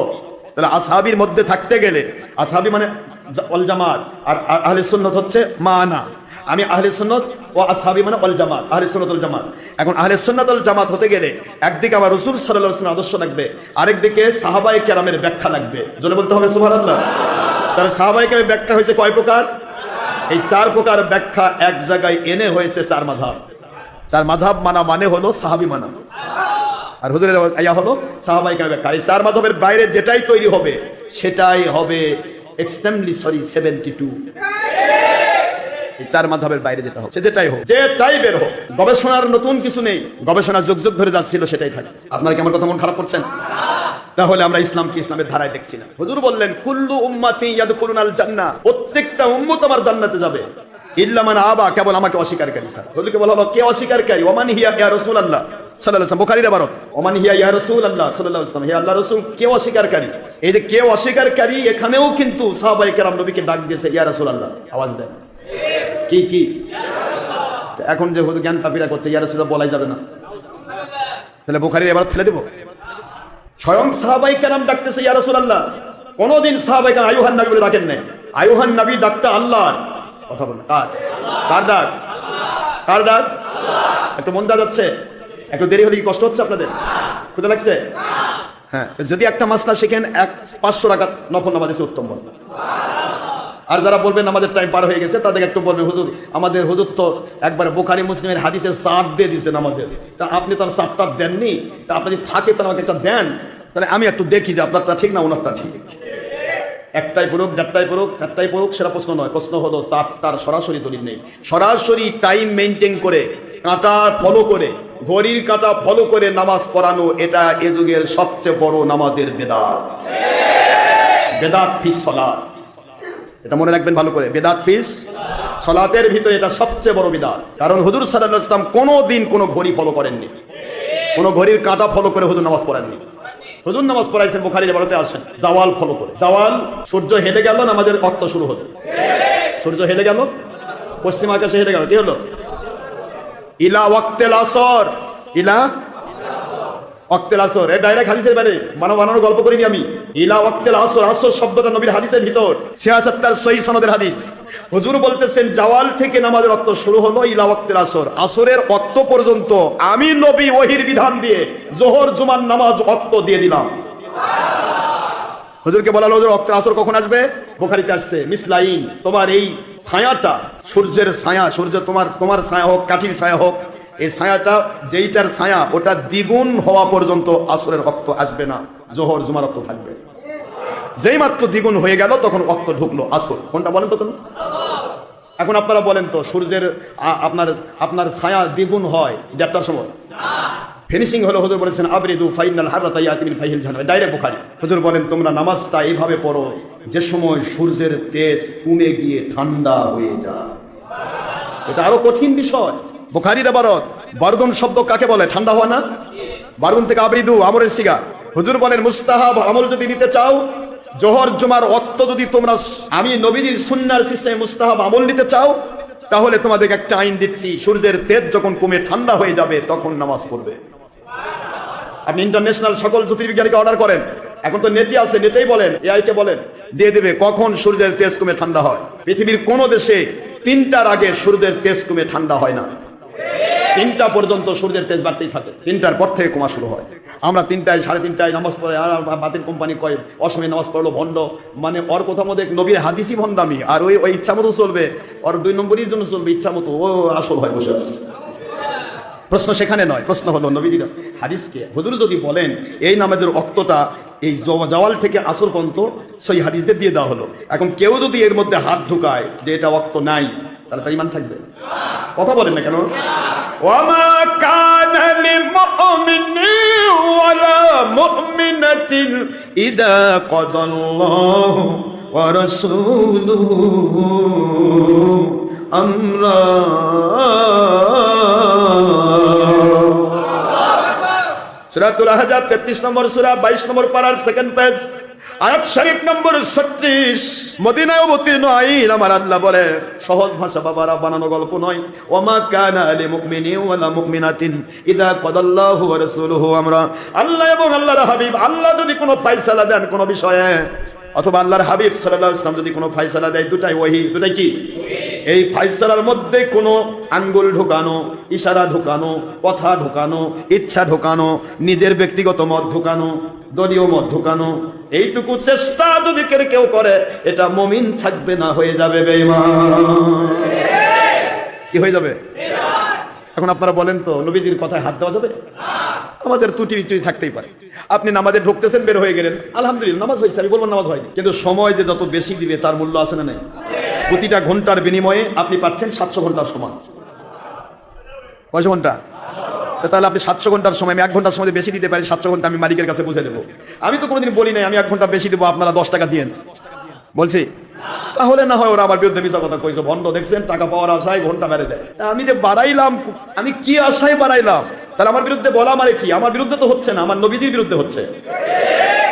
Speaker 1: তাহলে আসহাবির মধ্যে থাকতে গেলে আসহাবি মানে ওয়াল জামাত, আর আহলে সুন্নাত হচ্ছে মা আনা। আমি আহলে সুন্নাত ও আসহাবি মানে ওয়াল জামাত, আহলে সুন্নাত ওয়াল জামাত। এখন আহলে সুন্নাত ওয়াল জামাত হতে গেলে একদিকে আমার রাসূল সাল্লাল্লাহু আলাইহি ওয়াসাল্লাম আদর্শ লাগবে, আরেকদিকে সাহাবায়ে কেরামের ব্যাখ্যা লাগবে। জোরে বলতে হবে সুবহানাল্লাহ। তাহলে সাহাবায়ে কেরামের ব্যাখ্যা হয়েছে কয় প্রকার? এই 4 প্রকার ব্যাখ্যা এক জায়গায় এনে হয়েছে 4 মাযহাব। 4 মাযহাব মানা মানে হলো সাহাবী মানা, আর হুজুরের ইয়া হলো সাহাবায়ে কেরামের ব্যাখ্যা। এই 4 মাযহাবের বাইরে যেটাই তৈরি হবে সেটাই হবে এক্সট্রিমলি সরি 72। এই 4 মাযহাবের বাইরে যেটা হবে যেটাই হোক, যেটাই বের হোক, গবেষণার নতুন কিছু নেই, গবেষণা যুগ যুগ ধরে যাচ্ছিল সেটাই থাকে। আপনারা কি আমার কথা মন খারাপ করছেন? তাহলে আমরা ইসলামকে ইসলামের ধারায় দেখছি না। হুজুর বললেন কুল্লু উম্মতি ইয়াদখুলুনাল জান্নাহ, প্রত্যেকটা উম্মত আমার জান্নাতে যাবে ইল্লা মান আবা, কেবল আমাকে অস্বীকারকারী ছাড়া। হুজুরকে বলা হলো কে অস্বীকারকারী? ওমান হিয়া ইয়া রাসূলুল্লাহ সাল্লাল্লাহু আলাইহি ওয়াসাল্লাম, বুখারীর ইবারত, ওমান হিয়া ইয়া রাসূলুল্লাহ সাল্লাল্লাহু আলাইহি ওয়াসাল্লাম, হে আল্লাহর রাসূল কে অস্বীকারকারী? এই যে কে অস্বীকারকারী, এখানেও কিন্তু সাহাবায়ে কেরাম নবীকে ডাক দিয়েছে ইয়া রাসূলুল্লাহ, আওয়াজ দেন কি কি। এখন যে হুজুর জ্ঞান তাফিরা করছে ইয়া রাসূলুল্লাহ বলাই যাবে না, তাহলে বুখারীর ইবারত ফেলে দেব? স্বয়ং সাহাবায়ে কেরাম ডাকতেছে ইয়া রাসূলুল্লাহ। কোনদিন সাহাবায়ে কেরাম আইয়ুহান নবী বলে ডাকেন নাই। আইয়ুহান নবী ডাকটা আল্লাহর, কথা বলেন কার? কার ডাক? কার ডাক? একটু মন দা যাচ্ছে? একটু দেরি হলে কি কষ্ট হচ্ছে আপনাদের? ক্ষুধা লাগছে? হ্যাঁ, যদি একটা মাসলা শিখেন 500 রাকাত নফল নামাজ আছে উত্তম বল। আর যারা বলবেন আমাদের টাইম পার হয়ে গেছে তাদের একটু বলবেন হুজুর আমাদের হুজুর তো একবার বুখারী মুসলিমের হাদিসে 7 দিয়ে দিয়েছেন আমাদের, তা আপনি তার 7টা দেননি, তা আপনি যদি থাকে তাহলে আমাকে একটা দেন, তাহলে আমি একটু দেখি যে আপনারটা ঠিক না ওনারটা ঠিক। একটাই পড়ুক, দেড়টাই পড়ুক, চারটাই পড়ুক, সেটা প্রশ্ন নয়। প্রশ্ন হলো তার সরাসরি দলিল নেই। সরাসরি টাইম মেনটেন করে, কাঁটা ফলো করে, ঘড়ির কাঁটা ফলো করে নামাজ পড়ানো, এটা এ যুগের সবচেয়ে বড় নামাজের বেদাত। বেদাত ফিস সালাত, এটা মনে রাখবেন ভালো করে। বেদাত ফিস সালাতের ভিতরে এটা সবচেয়ে বড় বিদাত। কারণ হুজুর সাল্লাল্লাহু আলাইহি ওয়াসাল্লাম কোনোদিন কোনো ঘড়ি ফলো করেননি, কোনো ঘড়ির কাঁটা ফলো করে হুজুর নামাজ পড়েননি। হুজুর নামাজ পড়াইছেন বুখারীর ইবারতে আসেন জাওয়াল ফলো করে। জাওয়াল, সূর্য হেলে গেল, নামাজের ওয়াক্ত শুরু হলো। সূর্য হেলে গেল, পশ্চিম আকাশে হেলে গেল, কি হলো? ইলা ওয়াক্তিল আসর, ইলা ওয়াক্তিল আসর। এই ডাইরেক্ট হাদিসের বাইরে বানানোর গল্প করিনি আমি। ইলা ওয়াক্তিল আসর, আসর শব্দটা নবীর হাদিসের ভিতর 76 সহিহ সনদের হাদিস। হুজুর বলতেছেন জাওয়াল থেকে নামাজের ওয়াক্ত শুরু হলো ইলা ওয়াক্তিল আসর, আসরের ওয়াক্ত পর্যন্ত আমি নবী ওহীর বিধান দিয়ে যোহর জুমার নামাজ ওয়াক্ত দিয়ে দিলাম। হুজুরকে বলা হলো হুজুর ওয়াক্তিল আসর কখন আসবে? বুখারীতে আসছে মিসলাইন, তোমার এই ছায়াটা, সূর্যের ছায়া, সূর্য তোমার ছায়া হোক, কাঠির ছায়া হোক, এই ছায়াটা যেইটার ছায়া ওটা দ্বিগুণ হওয়া পর্যন্ত আসরের ওয়াক্ত আসবে না, যোহর জুমার ওয়াক্ত থাকবে। যেই মাত্র দ্বিগুণ হয়ে গেল তখন ওয়াক্ত ঢুকলো আসর। কোনটা বলেন তো তুমি? এখন আপনারা বলেন তো সূর্যের আপনার ছায়া দ্বিগুণ হয় 1:30টার সময়? ফিনিশিং হলো হুজুর বলেছেন আবরিদু ফাইনাল হাররাতা ইয়াতি মিন ফাইহিল জান্নাহ, ডাইরেক্ট বুখারী। হুজুর বলেন তোমরা নামাজটা এইভাবে পড়ো যে সময় সূর্যের তেজ কমে গিয়ে ঠান্ডা হয়ে যায়। এটা আরো কঠিন বিষয়। বুখারীর ইবারত বারদুন শব্দ কাকে বলে? ঠান্ডা হওয়া না? বারদুন থেকে আবরিদু, আমরের সিগা। হুজুর বলেন মুস্তাহাব আমল যদি নিতে চাও, জোহর জুমার ওয়াক্ত যদি তোমরা আমি নবীজির সুন্নাহর সিস্টেমে মুস্তাহাব আমল নিতে চাও, তাহলে তোমাদেরকে একটা আইন দিচ্ছি, সূর্যের তেজ যখন কমে ঠান্ডা হয়ে যাবে তখন নামাজ পড়বে। আপনি ইন্টারন্যাশনাল সকল জ্যোতির্বিজ্ঞানীকে অর্ডার করেন, এখন তো নেটে আছে, নেটেই বলেন, এআই কে বলেন, দিয়ে দেবে কখন সূর্যের তেজ কমে ঠান্ডা হয়। পৃথিবীর কোন দেশে 3টার আগে সূর্যের তেজ কমে ঠান্ডা হয় না। 3টা পর্যন্ত সূর্যের তেজ বাড়তেই থাকে, 3টার পর থেকে কমা শুরু হয়। আমরা 3টায় 3:30টায় নামাজ পড়ে, আর বাতিল কোম্পানি কয় অসময়ে নামাজ পড়লো ভণ্ড, মানে ওর কথা মতো নবীর হাদিসই ভণ্ডামি, আর ওই ইচ্ছা মতো চলবে, ওর 2 নম্বরের জন্য চলবে ইচ্ছা মতো, ও আসল হয় বসে আছে। প্রশ্ন সেখানে নয়, প্রশ্ন হলো নবীজির হাদিসকে হুজুর যদি বলেন এই নামাজের ওয়াক্তটা এই জাওয়াল থেকে আসর পর্যন্ত সেই হাদিসে দিয়ে দেওয়া হলো, এখন কেউ যদি এর মধ্যে হাত ঢুকায় যে এটা ওয়াক্ত নাই, তাহলে তার ঈমান থাকবে? কথা বলেন না কেন? ওয়ামা কানা লিলমুমিনিন ওয়ালা মুমিনাতিন ইযা কাদাল্লাহু ওয়া রাসূলুহু আমরা। সূরাতুল আহজাব 33 নম্বর সূরা 22 নম্বর পারার সেকেন্ড পেজ, আয়াত শরীফ নম্বর 36। মদিনায় অবতীর্ণ আইন আমার আল্লাহ বলে, সহজ ভাষা বাবারা, বানানো গল্প নয়। ওয়ামা কানা লিল মুমিনিন ওয়ালা মুমিনাতিন ইযা কাদাল্লাহু ওয়া রাসূলুহু আমরা, আল্লাহ এবং আল্লাহর হাবিব, আল্লাহ যদি কোনো ফয়সালা দেন কোনো বিষয়ে, অথবা আল্লাহর হাবিব সাল্লাল্লাহু আলাইহি ওয়াসাল্লাম যদি কোনো ফয়সালা দেয়, দুটাই ওহী, দুটাই কি? এই ফাইসালার মধ্যে কোনো আঙ্গুল ঢোকানো, ইশারা ঢোকানো, কথা ঢোকানো, ইচ্ছা ঢোকানো, নিজের ব্যক্তিগত মত ঢোকানো, দলীয় মত ঢোকানো, এইটুকু চেষ্টা যদি কেউ করে, এটা মুমিন থাকবে না, হয়ে যাবে বেঈমান। কি হয়ে যাবে? এখন আপনারা বলেন তো, নবীজির কথায় হাত দেওয়া যাবে? আমাদের ত্রুটি বিচ্যুতি থাকতেই পারে। আপনি নামাজে ঢুকতেছেন, বের হয়ে গেলেন, আলহামদুলিল্লাহ নামাজ হয়েছে, আমি বলবো নামাজ হয়নি, কিন্তু সময় যে যত বেশি দিবে তার মূল্য আছে না নাই? প্রতিটা ঘন্টার বিনিময়ে আপনি পাচ্ছেন 700 ঘন্টার সমান। কয়শো ঘন্টা? তাহলে আপনি 700 ঘন্টার সময়, আমি 1 ঘন্টার সময় বেশি দিতে পারি, 700 ঘন্টা আমি মালিকের কাছে বুঝে দেবো। আমি তো কোনোদিন বলি নাই আমি 1 ঘন্টা বেশি দেবো, আপনারা 10 টাকা দিয়েন, বলছি? তাহলে না হয় ওরা আমার বিরুদ্ধে মিথ্যা কথা কইছে, ভণ্ড দেখছেন, টাকা পাওয়ার আশায় ঘন্টা বেড়ে দেয়। আমি যে বাড়াইলাম, আমি কি আশায় বাড়াইলাম? তাহলে আমার বিরুদ্ধে বলা মানে কি? আমার বিরুদ্ধে তো হচ্ছে না, আমার নবীজির বিরুদ্ধে হচ্ছে।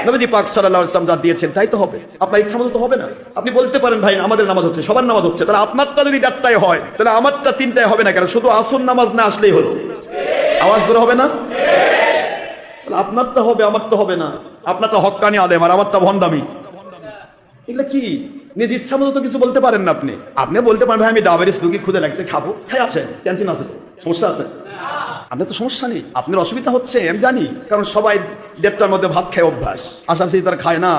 Speaker 1: নবীজি পাক সাল্লাল্লাহু আলাইহি ওয়াসাল্লাম যা দিয়েছেন তাই তো হবে, আপনার ইচ্ছা মতো তো হবে না। আপনি বলতে পারেন ভাই আমাদের নামাজ হচ্ছে, সবার নামাজ হচ্ছে, তাহলে আপনারটা যদি 4টায় হয়, তাহলে আমারটা 3টায় হবে না কেন? শুধু আসর নামাজ না আসলেই হলো, আওয়াজ জোরে হবে না? আপনারটা হবে, আমারটা হবে না। আপনারটা হক্কানি আলেম আর আমারটা ভণ্ডামি। এগুলা কি? নিজ ইচ্ছা মতো তো কিছু বলতে পারেন না। আপনি বলতে পারেন ভাই আমি ডায়াবেটিস রোগী, খুদে লাগছে, খাবো, খাই আসেন, ক্যান্টিন আছে, সমস্যা আছে? আপনার তো সমস্যা নেই, আপনার অসুবিধা হচ্ছে আমি জানি, কারণ সবাই 1:30টার মধ্যে ভাত খায় অভ্যাস, আশাশি তারা খায় না,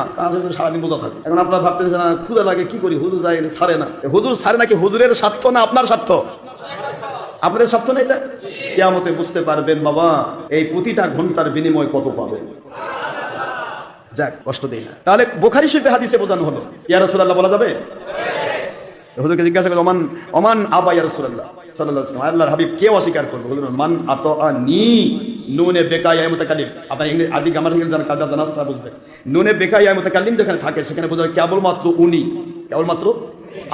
Speaker 1: সারাদিন বোঝা থাকে। এখন আপনার ভাবতে না ক্ষুদা লাগে, কি করি, হুজুর যায় ছাড়ে না। হুজুর ছাড়ে নাকি হুজুরের স্বার্থ না আপনার স্বার্থ? আপনাদের স্বার্থ না এটা? কিয়ামতে বুঝতে পারবেন বাবা, এই প্রতিটা ঘন্টার বিনিময় কত পাবেন। যাক, কষ্ট দেই না। তাহলে বুখারী শরীফে হাদিসে বোঝানো হলো, ইয়া রাসূলুল্লাহ বলা যাবে? হুজুরকে জিজ্ঞাসা করে, ওমান আবা ইয়া রাসূলুল্লাহ সাল্লাল্লাহু আলাইহি ওয়াসাল্লাম, আল্লাহর হাবিব কে অস্বীকার করবে? হুজুর মান আতাআনি, নুনে বেকায়া মুতাকাল্লিম। আপনি ইংরেজি আরবি গ্রামার থেকে যারা কাজা জানা আছে তারা বুঝবে। নুনে বেকায়া মুতাকাল্লিম যেখানে থাকে সেখানে বোঝায় কেবলমাত্র উনি, কেবলমাত্র,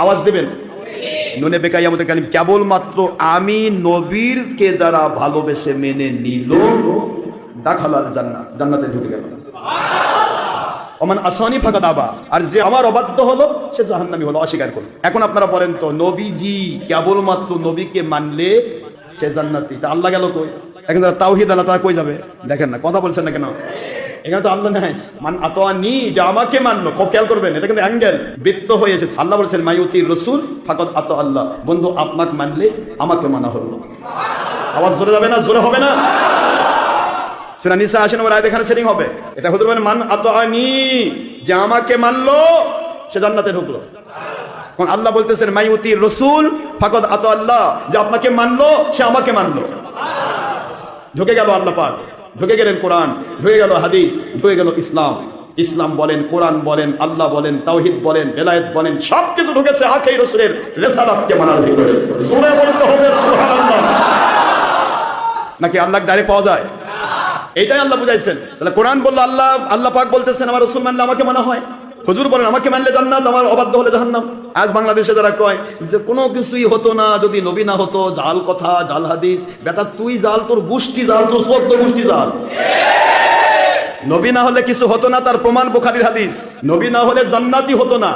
Speaker 1: আওয়াজ দিবেন, নুনে বেকায়া মুতাকাল্লিম, কেবলমাত্র আমি নবীরকে যারা ভালোবেসে মেনে নিল, দাখালাল জান্নাত, জান্নাতে ঢুকে গেল। ওমান আসানি ফাকাদ আবা, আর যে আমার অবাধ্য হলো সে জাহান্নামী হলো, অস্বীকার করলো। এখন আপনারা বলেন তো, নবীজি কেবলমাত্র নবীকে মানলে সে জান্নাতি, তা আল্লাহ গেল কই? এখন তারা তাওহীদ আল্লাহ, তারা কই যাবে? দেখেন না, কথা বলছেন না কেন? এখানে তো আল্লাহ নাই, মান আতাআনি, যে আমাকে মানলো। খুব খেয়াল করবেন, এটা কিন্তু অ্যাঙ্গেল বৃত্ত হয়ে এসেছে। আল্লাহ বলছেন মাইউতি রাসূল ফাকাদ আতা আল্লাহ, বন্ধু আপনাকে মানলে আমাকে মানা হলো। আওয়াজ জোরে যাবে না? জোরে হবে না? সূরা নিসা 80 নম্বর আয়াত এখানে সেটিং হবে। এটা হুজুর বলেন মান আতাআনি, যে আমাকে মানলো সে জান্নাতে ঢুকলো। কোন আল্লাহ বলতেছেন মাইউতি রাসূল ফাকাদ আতা আল্লাহ, যে আপনাকে মানলো সে আমাকে মানলো। ঢুকে গেল আল্লাহ পাক, ঢুকে গেলেন কোরআন, ঢুকে গেল হাদিস, ঢুকে গেল ইসলাম। ইসলাম বলেন, কোরআন বলেন, আল্লাহ বলেন, তাওহীদ বলেন, বেলায়েত বলেন, সবকিছু ঢুকেছে আখেরি রাসূলের রিসালাতকে মানার ভিতরে। জোরে বলতে হবে সুবহানাল্লাহ। নাকি আল্লাহ ডাইরেক্ট পাওয়া যায়? এইটাই আল্লাহ বুঝাইছেন। তাহলে কোরআন বললো, আল্লাহ পাক বলতেছেন আমার রাসূল মানলে আমাকে মানা হয়। হুজুর বলেন আমাকে মানলে জান্নাত, আমার অবাধ্য হলে জাহান্নাম। আজ বাংলাদেশে যারা কয় যে কোনো কিছুই হতো না যদি নবী না হতো, জাল কথা, জাল হাদিস, বেটা তুই জাল, তোর গোষ্ঠী জাল, তোর 14 গোষ্ঠী জাল। নবী না হলে কিছু হতো না, তার প্রমাণ বুখারীর হাদিস। নবী না হলে জান্নাতি হতো না।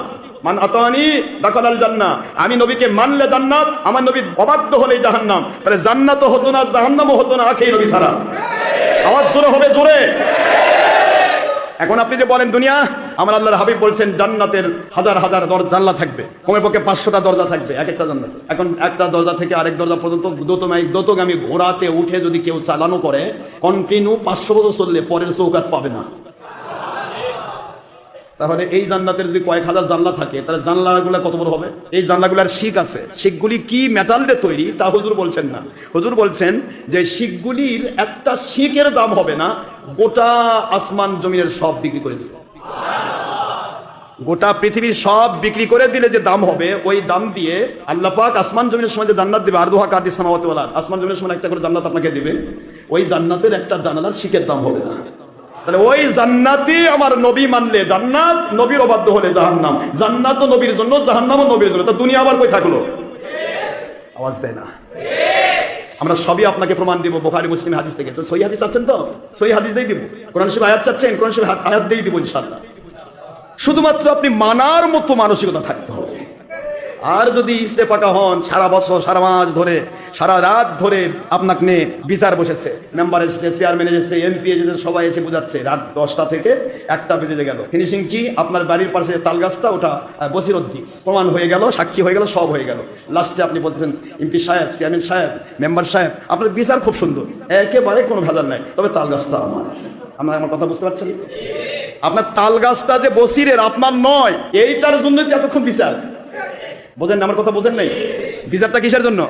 Speaker 1: মান আতাআনি দাখালাল জান্নাহ, আমি নবীকে মানলে জান্নাত, আমার নবী অবাধ্য হলে জাহান্নাম। তাহলে জান্নাতও হতো না, জাহান্নামও হতো না আখেরি নবী ছাড়া। আওয়াজ জোরে হবে, জোরে। এখন আপনি যে বলেন দুনিয়া, আমার আল্লাহর হাবিব বলছেন জান্নাতের হাজার হাজার জানলা থাকবে, কমের পক্ষে 500টা দরজা থাকবে এক একটা জান্নাতে। এখন একটা দরজা থেকে আরেক দরজা পর্যন্ত দ্রুতগামী ঘোড়াতে উঠে যদি কেউ চালানো করে, কন্টিনিউ 500 বছর চললে পরের চৌকাট পাবে না। তাহলে এই জান্নাতের যদি কয়েক হাজার জানলা থাকে, তাহলে জানলাগুলো কত বড় হবে? এই জানলাগুলোর শিক আছে, শিকগুলি কি মেটাল দিয়ে তৈরি তা হুজুর বলছেন না। হুজুর বলছেন যে শিকগুলির একটা শিকের দাম হবে না, গোটা আসমান জমিনের সব বিক্রি করে দিবে। গোটা পৃথিবীর সব বিক্রি করে দিলে যে দাম হবে, ওই দাম দিয়ে আল্লাহ পাক আসমান জমিনের সময় যে জান্নাত দিবে, আরদুহা কাদিস সামাওয়াতি ওয়াল আরদ, আসমান জমিনের সময় একটা করে জান্নাত আপনাকে দিবে, ওই জান্নাতের একটা জানালার শিকের দাম হবে না। তাহলে ওই জান্নাতি আমার নবী মানলে জান্নাত, নবীর অবাধ্য হলে জাহান্নাম। জান্নাতও নবীর জন্য, জাহান্নামও নবীর জন্য। তা দুনিয়া আবার কই থাকলো? আওয়াজ দেয় না। আমরা সবই আপনাকে প্রমাণ দিব বুখারী মুসলিম হাদিস থেকে। তো সহিহ হাদিস চাচ্ছেন তো? সহিহ হাদিস দিয়ে দিব। কোরআন শরীফ আয়াত চাচ্ছেন? কোরআন শরীফ আয়াত দিয়ে দিব ইনশাআল্লাহ। শুধুমাত্র আপনি মানার মতো মানসিকতা থাকতে হবে। আর যদি ইসরে পাকা হন, সারা বছর সারা মাস ধরে সারা রাত ধরে আপনাকে নিয়ে বিচার বসেছে, মেম্বার এসেছে, চেয়ারম্যান এসেছে, এমপি এসেছে, সবাই এসে বোঝাচ্ছে, রাত 10টা থেকে 1টা বেজে গেল। ফিনিশিং কি? আপনার বাড়ির পাশে তাল গাছটা, ওটা বসিরউদ্দিন প্রমাণ হয়ে গেল, সাক্ষী হয়ে গেল, সব হয়ে গেল। লাস্টে আপনি বলতেছেন এমপি সাহেব, চেয়ারম্যান সাহেব, মেম্বার সাহেব, আপনার বিচার খুব সুন্দর, একেবারে কোনো ভেজাল নাই, তবে তাল গাছটা আমার। আমার কথা বুঝতে পারছেন? আপনার তাল গাছটা যে বসিরের, আপনার নয়, এইটার জন্য এতক্ষণ বিচার। বোঝেন না আমার কথা? বোঝেন নাই? বিচারটা কিসের জন্য?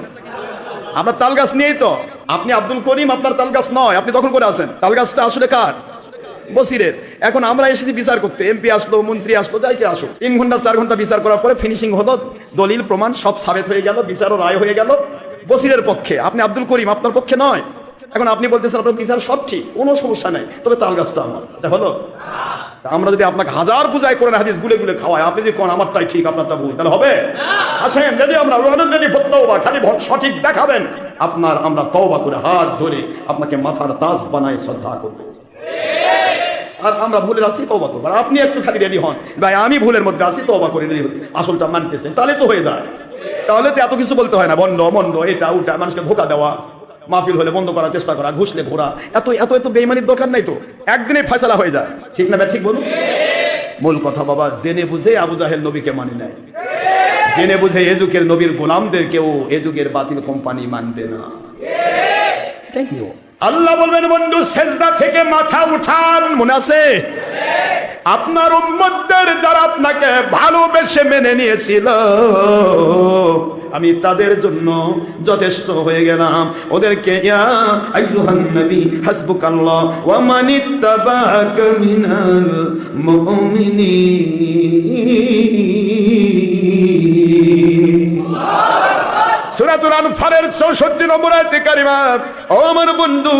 Speaker 1: আপনার তাল গাছ নিয়েই তো। আপনি আব্দুল করিম, আপনার তাল গাছ নয়, আপনি দখল করে আছেন। তাল গাছটা আসলে কার? বসিরের। এখন আমরা এসেছি বিচার করতে, এমপি আসলো, মন্ত্রী আসলো, যাই কে আসো, 3 ঘন্টা 4 ঘন্টা বিচার করার পরে ফিনিশিং হলো, দলিল প্রমাণ সব সাবেত হয়ে গেল, বিচারও রায় হয়ে গেল বসিরের পক্ষে। আপনি আব্দুল করিম, আপনার পক্ষে নয়। এখন আপনি বলতেছেন আপনার বিচার সব ঠিক, কোনো সমস্যা নাই, তবে তাল গাছটা আমার। এটা হলো? আমরা যদি আপনাকে হাজার পূজায় কোরআন হাদিস গুলে গুলে খাওয়াই, আপনি যদি কোন আমারটাই ঠিক আপনারটা ভুল, তাহলে হবে? আসেন, যদি আমরা খালি সঠিক দেখাবেন, আপনার আমরা তওবা করে হাত ধরে আপনাকে মাথার তাজ বানায় শ্রদ্ধা করবো। আর আমরা ভুলের আছি, তওবা করবো। আর আপনি একটু খালি রেডি হন, ভাই আমি ভুলের মধ্যে আছি, তওবা করে রেডি হন, আসলটা মানতেছেন, তাহলে তো হয়ে যায়। তাহলে তো এত কিছু বলতে হয় না, বন্ধ মন্দ, এটা ওটা, মানুষকে ধোকা দেওয়া, মাহফিল হলে বন্ধ করার চেষ্টা করা, ঘুষলে ঘোরা, এত এত এত বেইমানির দরকার নাই তো, একদিনে ফয়সালা হয়ে যায়। ঠিক না? ঠিক বলুন। মূল কথা বাবা, জেনে বুঝে আবু জাহেল নবীকে মানে নাই, জেনে বুঝে এ যুগের নবীর গোলামদের কেউ এ যুগের বাতিল কোম্পানি মানবে না। এটাই নিয়ম। আল্লাহ বলবেন, বন্ধু সেজদা থেকে মাথা উঠান। মনে আছে? আপনার উম্মতদের যারা আপনাকে ভালোবেসে মেনে নিয়েছিল, আমি তাদের জন্য যথেষ্ট হয়ে গেলাম। ওদেরকে ইয়া আইয়ুহান নবী হাসবুকাল্লাহ ওয়া মানিত্তাবাআকা মিনাল মুমিনিন। সূরাতুল আনফালের 64 নম্বর আয়াতে কারিমা। ও আমার বন্ধু,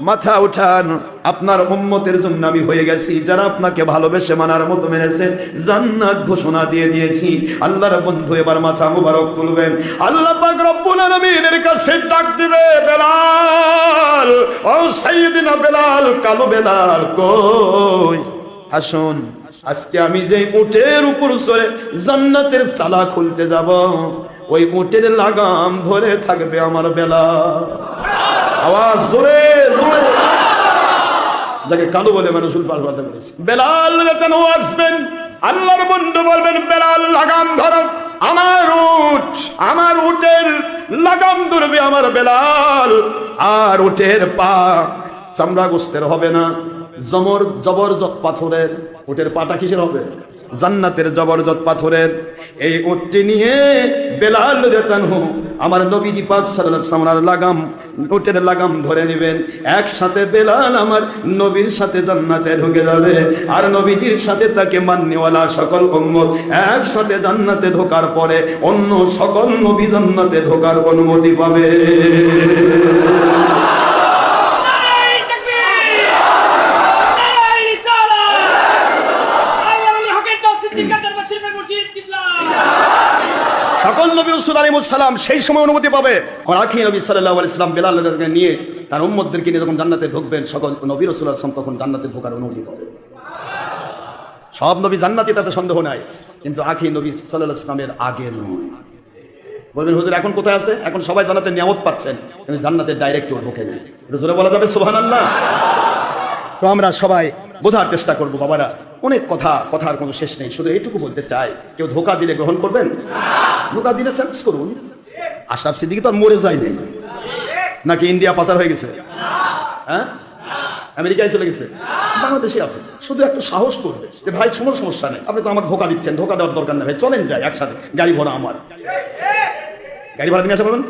Speaker 1: মাথা উঠান, আপনার উম্মতের জন্য আমি হয়ে গেছি, যারা আপনাকে ভালোবেসে মানার মতো মেনেছে, জান্নাত ঘোষণা দিয়ে দিয়েছি। আল্লাহর বন্ধু এবার মাথা মুবারক তুলবেন, আল্লাহ পাক রব্বুল আলামিনের কাছে ডাক দিবে, বেলাল, ও সাইয়্যিদিনা বেলাল, কালো বেলাল কই? আসুন, আজকে আমি যে উটের উপর চড়ে জান্নাতের তালা খুলতে যাব, ওই উটের লাগাম ধরে থাকবে আমার বেলাল। আওয়াজ জোরে জোরে, যাকে কালো বলে মানুষ উল্পাল্টা করেছে। বেলাল যখন আসবেন, আল্লাহর বন্ধু বলবেন, বেলাল লাগাম ধরো, আমার উটের লাগাম ধরবে আমার বেলাল। আর উটের পা চামড়া গোস্তের হবে না, জবরদস্ত পাথরের। উটের পাটা কিসের হবে? জান্নাতের জবরদস্ত পাথরের। এই উটটি নিয়ে বেলাল রাদিয়াল্লাহু আমার নবীজি পাক সাল্লাল্লাহু আলাইহি ওয়াসাল্লামের লাগাম, উটের লাগাম ধরে নেবেন। একসাথে বেলাল আমার নবীর সাথে জান্নাতে ঢুকে যাবে, আর নবীজির সাথে তাকে মাননেওয়ালা সকল উম্মত একসাথে জান্নাতে ঢোকার পরে অন্য সকল নবী জান্নাতে ঢোকার অনুমতি পাবে। সকল নবী রাসূল আলাইহিস সালাম সেই সময় অনুমতি পাবে। আর আখি নবী সাল্লাল্লাহু আলাইহি সাল্লাম বেলাল রাদিয়াল্লাহু আনহু নিয়ে তার উম্মতদেরকে নিয়ে যখন জান্নাতে ঢুকবেন, সকল নবী রাসূল সাল্লাল্লাহু তখন জান্নাতে ঢোকার অনুমতি পাবে। সব নবী জান্নাতি, তাতে সন্দেহ নাই, কিন্তু আখি নবী সাল্লাল্লাহু আলাইহি সাল্লামের আগে নয়। বলবেন হুজুর এখন কোথায় আছে? এখন সবাই জান্নাতের নিয়ামত পাচ্ছেন, কিন্তু জান্নাতে ডাইরেক্ট কেউ ঢোকে না। জোরে বলা যাবে সুবহানাল্লাহ? তো আমরা সবাই বোঝার চেষ্টা করবো বাবারা, অনেক কথার কোনো শেষ নেই। শুধু এইটুকু বলতে চাই, কেউ ধোকা দিলে গ্রহণ করবেন? ধোকা দিলে চ্যালেঞ্জ করুন। আশরাফ সিদ্দিকী তো আর মরে যায় নাই, নাকি ইন্ডিয়া পাচার হয়ে গেছে? হ্যাঁ, আমেরিকায় চলে গেছে, বাংলাদেশে আছে। শুধু একটু সাহস করবে যে ভাই কোনো সমস্যা নেই, আপনি তো আমাকে ধোকা দিচ্ছেন, ধোকা দেওয়ার দরকার নেই ভাই, চলেন যাই একসাথে, গাড়ি ভরা আমার, গাড়ি ভাড়া নিয়ে আসা বলবেন,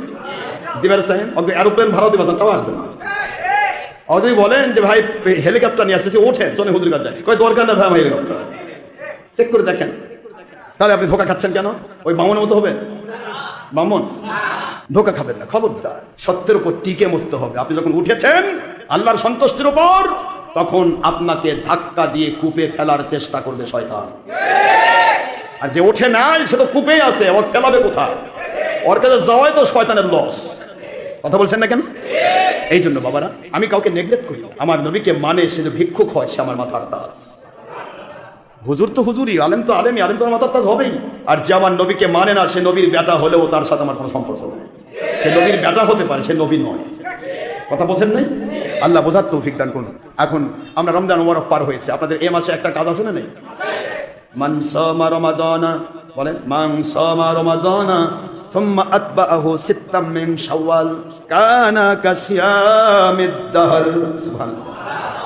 Speaker 1: দিবার চাহেন এরোপ্লেন ভাড়াও দিবা, তাও আসবে না। যদি বলেন যে ভাই হেলিকপ্টার নিয়ে আসতেছি, ওঠেন, চলে হুজুর কাছে যায়, কয় দরকার না ভাই আমার হেলিকপ্টার, চেক করে দেখেন। তাহলে আপনি ধোকা খাচ্ছেন কেন? ওই বামনের মতো হবেন? বামন ধোকা খাবেন না, খবরদার। সত্যের উপর টিকে মরতে হবে। আপনি যখন উঠেছেন আল্লাহর সন্তুষ্টির উপর, তখন আপনাকে ধাক্কা দিয়ে কূপে ফেলার চেষ্টা করবে শয়তান। আর যে ওঠে নাই সে তো কূপেই আছে, ওর ফেলাবে কোথায়? ওর কাছে যাওয়াই তো শয়তানের লস। কথা বলছেন না কেন? এই জন্য বাবারা, আমি কাউকে নেগলেক্ট করি, আমার নবীকে মানে সে যে ভিক্ষুক হয়, সে আমার মাথার তাজ। হুজুর তো হুজুরই, আলেম তো আলেমই, আলেম তো মাথার তাজ হবেই। আর যে আমার নবীকে মানে না, সে নবীর বেটা হলেও তার সাথে আমার কোনো সম্পর্ক নেই। সে নবীর বেটা হতে পারে, সে নবী নয়। কথা বলছেন নাই? আল্লাহ বোঝার তৌফিক দান করুন। এখন আমরা রমজান মুবারক পার হয়েছে, আপনাদের এ মাসে একটা কাজ আছে না নেই? মান সামা রমাদানা, বলেন মান সামা রমাদানা থুম্মা আতবাআহু সিত্তাম মিন শাওয়াল কানা কাসিয়ামিদ দাহর। সুবহানাল্লাহ।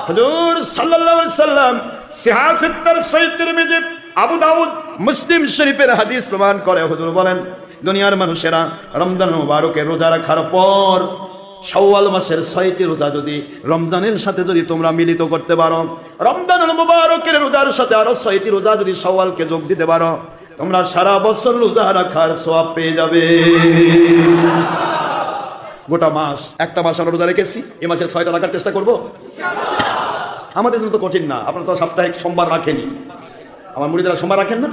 Speaker 1: হুজুর সাল্লাল্লাহু আলাইহি সাল্লাম সিহাসিত্তার সহিহ তিরমিজি, আবু দাউদ, মুসলিম শরীফের হাদিস প্রমাণ করে। হুজুর বলেন, দুনিয়ার মানুষেরা রমজান মুবারকের রোজা রাখার পর শাওয়াল মাসের 6টি রোজা যদি রমজানের সাথে যদি তোমরা মিলিত করতে পারো, রমজানুল মুবারকের রোজার সাথে আরো 6টি রোজা যদি শাওয়ালকে যোগ দিতে পারো, তোমরা সারা বছর রোজা রাখার সওয়াব পেয়ে যাবে। গোটা মাস, একটা মাস আমরা রোজা রেখেছি, এই মাসে 6টা রাখার চেষ্টা করব। আমাদের জন্য তো কঠিন না, আপনারা তো সাপ্তাহিক সোমবার রাখেনি। আমার মুরিদরা সোমবার রাখেন না?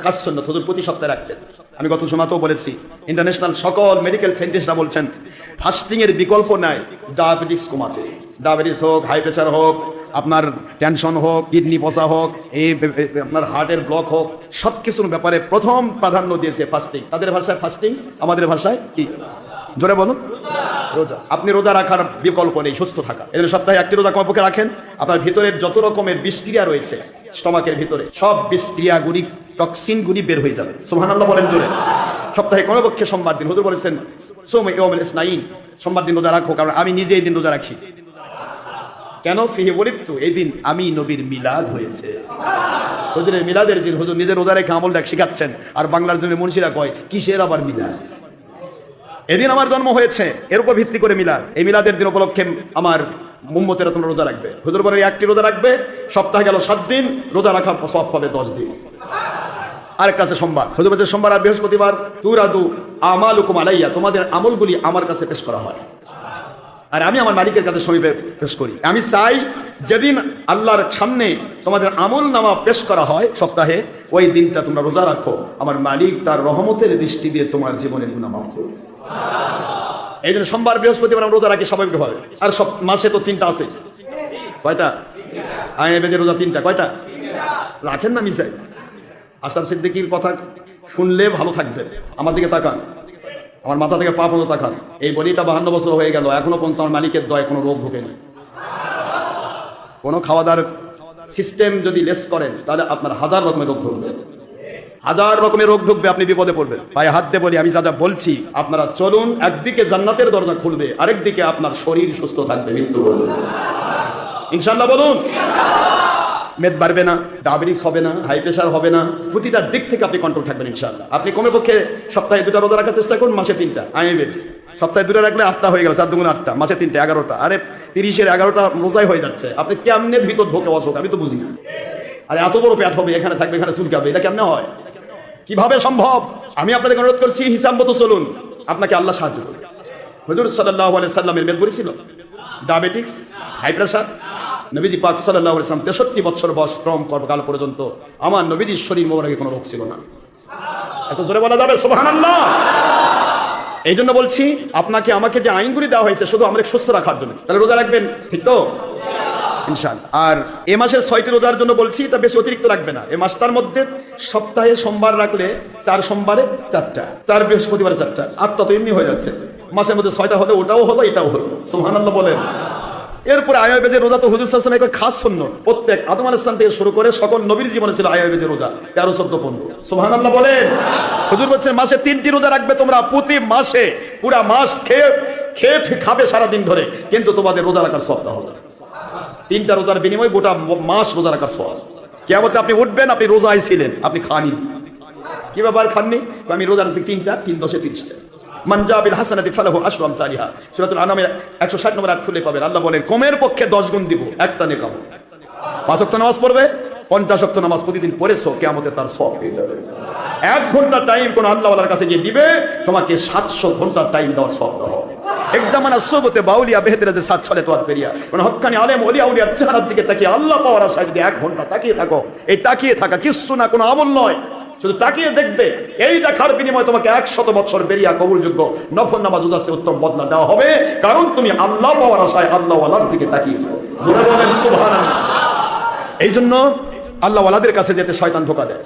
Speaker 1: কাজ সুন্নাত, হুজুর প্রতি সপ্তাহে রাখতেন। আমি গত সময়তেও বলেছি, ইন্টারন্যাশনাল সকল মেডিকেল সায়েন্টিস্টরা বলছেন ফাস্টিং এর বিকল্প নাই ডায়াবেটিস কমাতে। ডায়াবেটিস হোক, হাই প্রেশার হোক, আপনার টেনশন হোক, কিডনি পচা হোক, এই আপনার হার্টের ব্লক হোক, সব কিছুর ব্যাপারে প্রথম প্রাধান্য দিয়েছে ফাস্টিং। তাদের ভাষায় ফাস্টিং, আমাদের ভাষায় কি? জোরে বলুন, রোজা। আপনি রোজা রাখার বিকল্প নেই, সুস্থ থাকা। এদের সপ্তাহে একটি রোজা কমপক্ষে রাখেন। আপনার ভিতরের যত রকমের বিষক্রিয়া রয়েছে স্টমাকের ভিতরে, সব বিষক্রিয়াগুলি, টক্সিনগুলি বের হয়ে যাবে। সুবহানাল্লাহ বলেন জোরে। সপ্তাহে কমপক্ষে সোমবার দিন, হুজুর বলেছেন সোমে ইয়াউমুল ইসনাইন, সোমবার দিন রোজা রাখো। কারণ আমি নিজে এই দিন রোজা রাখি। কেন? ফিহি ওয়ালিদতু, এই দিন আমি নবীর মিলাদ হয়েছে। হুজুরের মিলাদের দিন হুজুর নিজে রোজা রেখে আমল দেখ শিখাচ্ছেন, আর বাংলার জন্য মনীষীরা কয় কিসের আবার মিলাদ? এদিন আমার জন্ম হয়েছে, এর উপর ভিত্তি করে মিলাদ। এই মিলাদের দিন উপলক্ষে আমার উম্মতেরা তোমরা রোজা রাখবে। হুজুর বলে একটি রোজা রাখবে, সপ্তাহে গেল 7 দিন, রোজা রাখার সওয়াব পাবে 10 দিন। আরেকটা আছে সোমবার। হুজুর বলেছে সোমবার আর বৃহস্পতিবার তুরাদু আমালুকুম আলাইয়া, তোমাদের আমলগুলি আমার কাছে পেশ করা হয়, আর আমি আমার মালিকের কাছে সমীপে পেশ করি। আমি চাই যেদিন আল্লাহর সামনে তোমাদের আমল নামা পেশ করা হয় সপ্তাহে, ওই দিনটা তোমরা রোজা রাখো, আমার মালিক তার রহমতের দৃষ্টি দিয়ে তোমার জীবনের গুনাহ মাফ করবে। এই জন্য সোমবার বৃহস্পতিবার আমরা রোজা রাখি স্বাভাবিকভাবে। আর সব মাসে তো 3টা আছে। কয়টা? আইএবেজের রোজা 3টা। কয়টা রাখেন না মিসাই? আশরাফ সিদ্দিকীর কথা শুনলে ভালো থাকবে। আমার দিকে তাকান, আমার মাথা থেকে পা পর্যন্ত তাকান। এই বলিটা 52 বছর হয়ে গেল, এখনো পর্যন্ত আমার মালিকের দয় কোনো রোগ ঢোকেনি। কোনো খাওয়া দাওয়ার সিস্টেম যদি লেস করেন, তাহলে আপনার 1000 রকমের রোগ ঢুকবে, 1000 রকমের রোগ ঢুকবে, আপনি বিপদে পড়বেন। পায়ে হাত দিয়ে বলি, আমি যা যা বলছি আপনারা চলুন, একদিকে জান্নাতের দরজা খুলবে, আরেকদিকে আপনার শরীর সুস্থ থাকবে, মৃত্যু করবে ইনশাআল্লাহ। বলুন, মেদ বাড়বে না, ডায়াবেটিস হবে না, হাই প্রেশার হবে না, প্রতিটা দিক থেকে আপনি কন্ট্রোল থাকবেন ইনশাআল্লাহ। আপনি কমপক্ষে সপ্তাহে 2টা রোজা রাখার চেষ্টা করুন, মাসে 3টা। আইএমএস সপ্তাহে 2টা রাখলে 8টা হয়ে গেল, 4 দুগুণ 8টা, মাসে 3টা 11টা। আরে 30-এর 11টা রোজাই হয়ে যাচ্ছে। আপনি কেমনে ভিতর ঢোকে অসুখ, আমি তো বুঝি না। আরে এত বড় পেট হবে, এখানে থাকবে, এখানে চুলকাবে, এটা কেমনে হয়? কিভাবে সম্ভব? আমি আপনাদের অনুরোধ করছি, হিসাব মতো চলুন, আপনাকে আল্লাহ সাহায্য করবে। হুজুর সাল্লাল্লাহু আলাইহি সাল্লামের মেদ ছিল ডায়াবেটিস, হাই প্রেশার। নবীজি পাক সাল্লাল্লাহু আলাইহি সাল্লাম 63 বছর বয়স কাল পর্যন্ত আমার নবীজির শরীর মোবারকে কোনো রোগ ছিল না। এত জোরে বলা যাবে সুবহানাল্লাহ? এই জন্য বলছি, আপনাকে আমাকে যে আইনগুলি দেওয়া হয়েছে শুধু আমাদের সুস্থ রাখার জন্য, তাহলে রোজা রাখবেন, ঠিক তো? ইনশাআল্লাহ। আর এ মাসের 6টি রোজার জন্য বলছি, এটা বেশি অতিরিক্ত রাখবে না। এই মাসটার মধ্যে সপ্তাহে সোমবার রাখলে 4 সোমবারে 4টা, 4 বৃহস্পতিবারে 4টা, 8টা তো এমনি হয়ে যাচ্ছে। মাসের মধ্যে 6টা হলে ওটাও হলো, এটাও হলো। সুবহানাল্লাহ বলেন। এরপরে আয়াবেজের রোজা তো হুজুর সাল্লাল্লাহু আলাইহি ওয়াসাল্লাম খাস সুন্নাত। প্রত্যেক আদম আলাইহিস সালাম থেকে শুরু করে সকল নবীর জীবনে ছিল আয়াবেজের রোজা 13, 14, 15। সুবহানাল্লাহ বলেন। হুজুর বলছেন মাসে 3টি রোজা রাখবে তোমরা, প্রতি মাসে পুরা মাস খেয়ে খাবে সারা দিন ধরে, কিন্তু তোমাদের রোজা রাখার সওয়াব হবে। 3টা রোজার বিনিময়ে গোটা মাস রোজা রাখার সওয়াব। কিয়ামতে আপনি উঠবেন, আপনি রোজায় ছিলেন, আপনি খাননি। কি ব্যাপার খাননি? আমি রোজা রাখছি 3টা, 3 10 30টা। মান জা বিল হাসানাতি ফালাহু আশরু আমসালিহা। সূরাতুল আনামের 160 নম্বর আয়াত খুলে পাবেন। আল্লাহ বলেন কমের পক্ষে 10 গুণ দিব একটা নেক আমল। 5 ওয়াক্ত নামাজ পড়বে, 50 ওয়াক্ত নামাজ প্রতিদিন পড়েছো, কিয়ামতে তার সওয়াব পেয়ে যাবে। 1 ঘন্টা টাইম কোন আল্লাহ ওয়ালার কাছে গিয়ে দিবে, তোমাকে 700 ঘন্টা টাইম দেওয়ার সওয়াব দেওয়া হবে। এক জামানা সোবতে বাউলিয়া বেহতের যে 7 ছলে তোয়াত পেরিয়া, কোন হক্কানি আলেম ওলিয়া উলিয়ার চেহারার দিকে তাকিয়ে আল্লাহ পাওয়ার আশায় যদি 1 ঘন্টা তাকিয়ে থাকো, এই তাকিয়ে থাকা কিচ্ছু না, কোনো আমল নয়, শুধু তাকিয়ে দেখবে। এই দেখার বিনিময়ে তোমাকে 100 বছর বেরিয়া কবুলযোগ্য নফল নামাজ রোজার উত্তম বদলা দেওয়া হবে, কারণ তুমি আল্লাহ পাওয়ার আশায় আল্লাহ ওয়ালার দিকে তাকিয়েছো। জোরে বলেন সুবহানাল্লাহ। এই জন্য আল্লাহ ওয়ালাদের কাছে যেতে শয়তান ধোকা দেয়।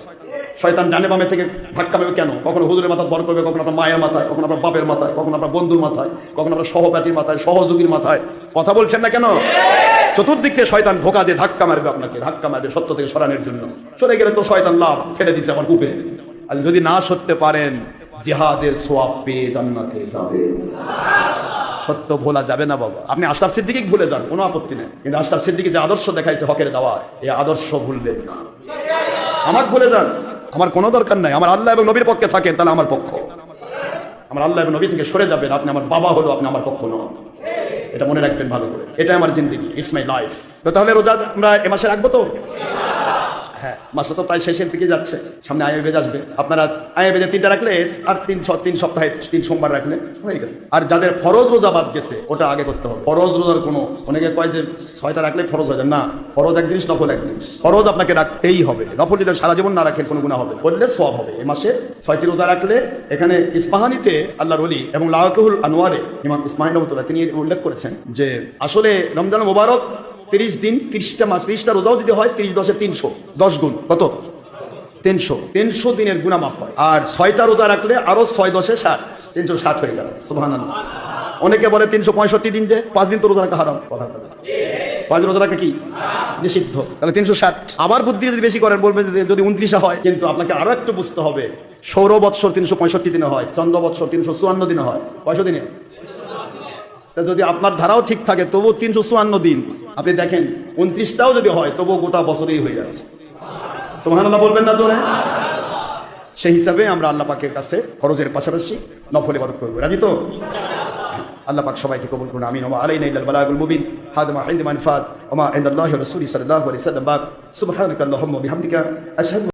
Speaker 1: শয়তান ডানে বামে থেকে ধাক্কা দেবে কেন? কখনো হুজুরের মাথায় বর করবে, কখনো আপনার মায়ের মাথায়, কখনো আপনার বাপের মাথায়, কখনো আপনার বন্ধুর মাথায়, কখনো আপনার সহপাঠীর মাথায়, সহযোগীর মাথায়। কথা বলছেন না কেন? চতুর্দিক থেকে শয়তান ধোকা দিয়ে ধাক্কা মারবে আপনাকে, ধাক্কা মারবে সত্য থেকে সরানোর জন্য। সরে গেলে তো শয়তান লাভ ফেলে দিছে আমার কূপে। আর যদি না সরতে পারেন, জিহাদের সোয়াব পেয়ে জান্নাতে যাবে। সত্য ভোলা যাবে না বাবা। আপনি আশরাফ সিদ্দিকী ভুলে যান, কোনো আপত্তি নেই, কিন্তু আশরাফ সিদ্দিকী যে আদর্শ দেখাইছে হকের দাওয়াত, এই আদর্শ ভুলবেন না। আমার ভুলে যান, আমার কোনো দরকার নাই। আমার আল্লাহ এবং নবীর পক্ষে থাকেন, তাহলে আমার পক্ষ। আমার আল্লাহ এবং নবী থেকে সরে যাবেন, আপনি আমার বাবা হলো, আপনি আমার পক্ষ নন। এটা মনে রাখবেন ভালো করে, এটা আমার জিন্দেগি, ইটস মাই লাইফ। তো তাহলে রোজা আমরা এ মাসে রাখবো তো? হ্যাঁ, মাসে তো প্রায় শেষের দিকে যাচ্ছে, সামনে আইবেজ আসবে। আপনারা আইবেজে 3টা রাখলে আর 3 সপ্তাহে 3 সোমবার রাখলে হয়ে গেল। আর যাদের ফরজ রোজা বাদ গেছে ওটা আগে করতে হবে। ফরজ রোজার কোনো, অনেকে কয় যে 6টা রাখলে ফরজ হয়ে যায়, না। ফরজ এক জিনিস, নফল এক জিনিস। ফরজ আপনাকে রাখতেই হবে। নফল যদি সারা জীবন না রাখেন কোনো গুনাহ হবে, বললে সওয়াব হবে। এই মাসে 6টি রোজা রাখলে, এখানে ইস্পাহানিতে আল্লাহর ওলি এবং লাওয়াকিহুল আনওয়ারে ইমাম ইসমাঈল রাহমাতুল্লাহ তিনি উল্লেখ করেছেন যে আসলে রমজান মোবারক 30 দিন 30টা মাস, 30টা রোজাও যদি হয় 30 10 300, 10 গুণ কত? 300 দিনের গুনাহ মাফ হয়। আর 6টা রোজা রাখলে আরো 6 10 60, 360 হয়ে গেল। সুবহানাল্লাহ। অনেকে বলে 365 দিন, যে 5 দিন তো রোজা রাখা হারাম। কথা বলে 5 রোজা রাখা কি নিষিদ্ধ, তাহলে 360। আবার বুদ্ধি যদি বেশি করেন বলবেন যে যদি 29 হয়, কিন্তু আপনাকে আরো একটু বুঝতে হবে, সৌর বৎসর 365 দিনে হয়, চন্দ্র বৎসর 354 দিনে হয়। কয়শো দিনে? তা যদি আপনার ধারাও ঠিক থাকে তবু 354 দিন। আপনি দেখেন 29টাও যদি হয় তবু গোটা বছরেই হয়ে যাচ্ছে। সুবহানাল্লাহ বলবেন না তো? সেই হিসাবে আমরা আল্লাহ পাকের কাছে ফরজের পাশাপাশি নফল ইবাদত করব। রাজি তো? আল্লাহ পাক সবাইকে কবুল করুন, আমিন। ওয়া আলাইনা ইল্লাল বালাগুল মুবিন। হাদা মা ইনদা মানফাত ওয়া মা ইনদাল্লাহি ওয়া রাসূলিহি সাল্লাল্লাহু আলাইহি ওয়াসাল্লাম। সুবহানাকাল্লাহুম্মা ওয়া বিহামদিকা আশহাদু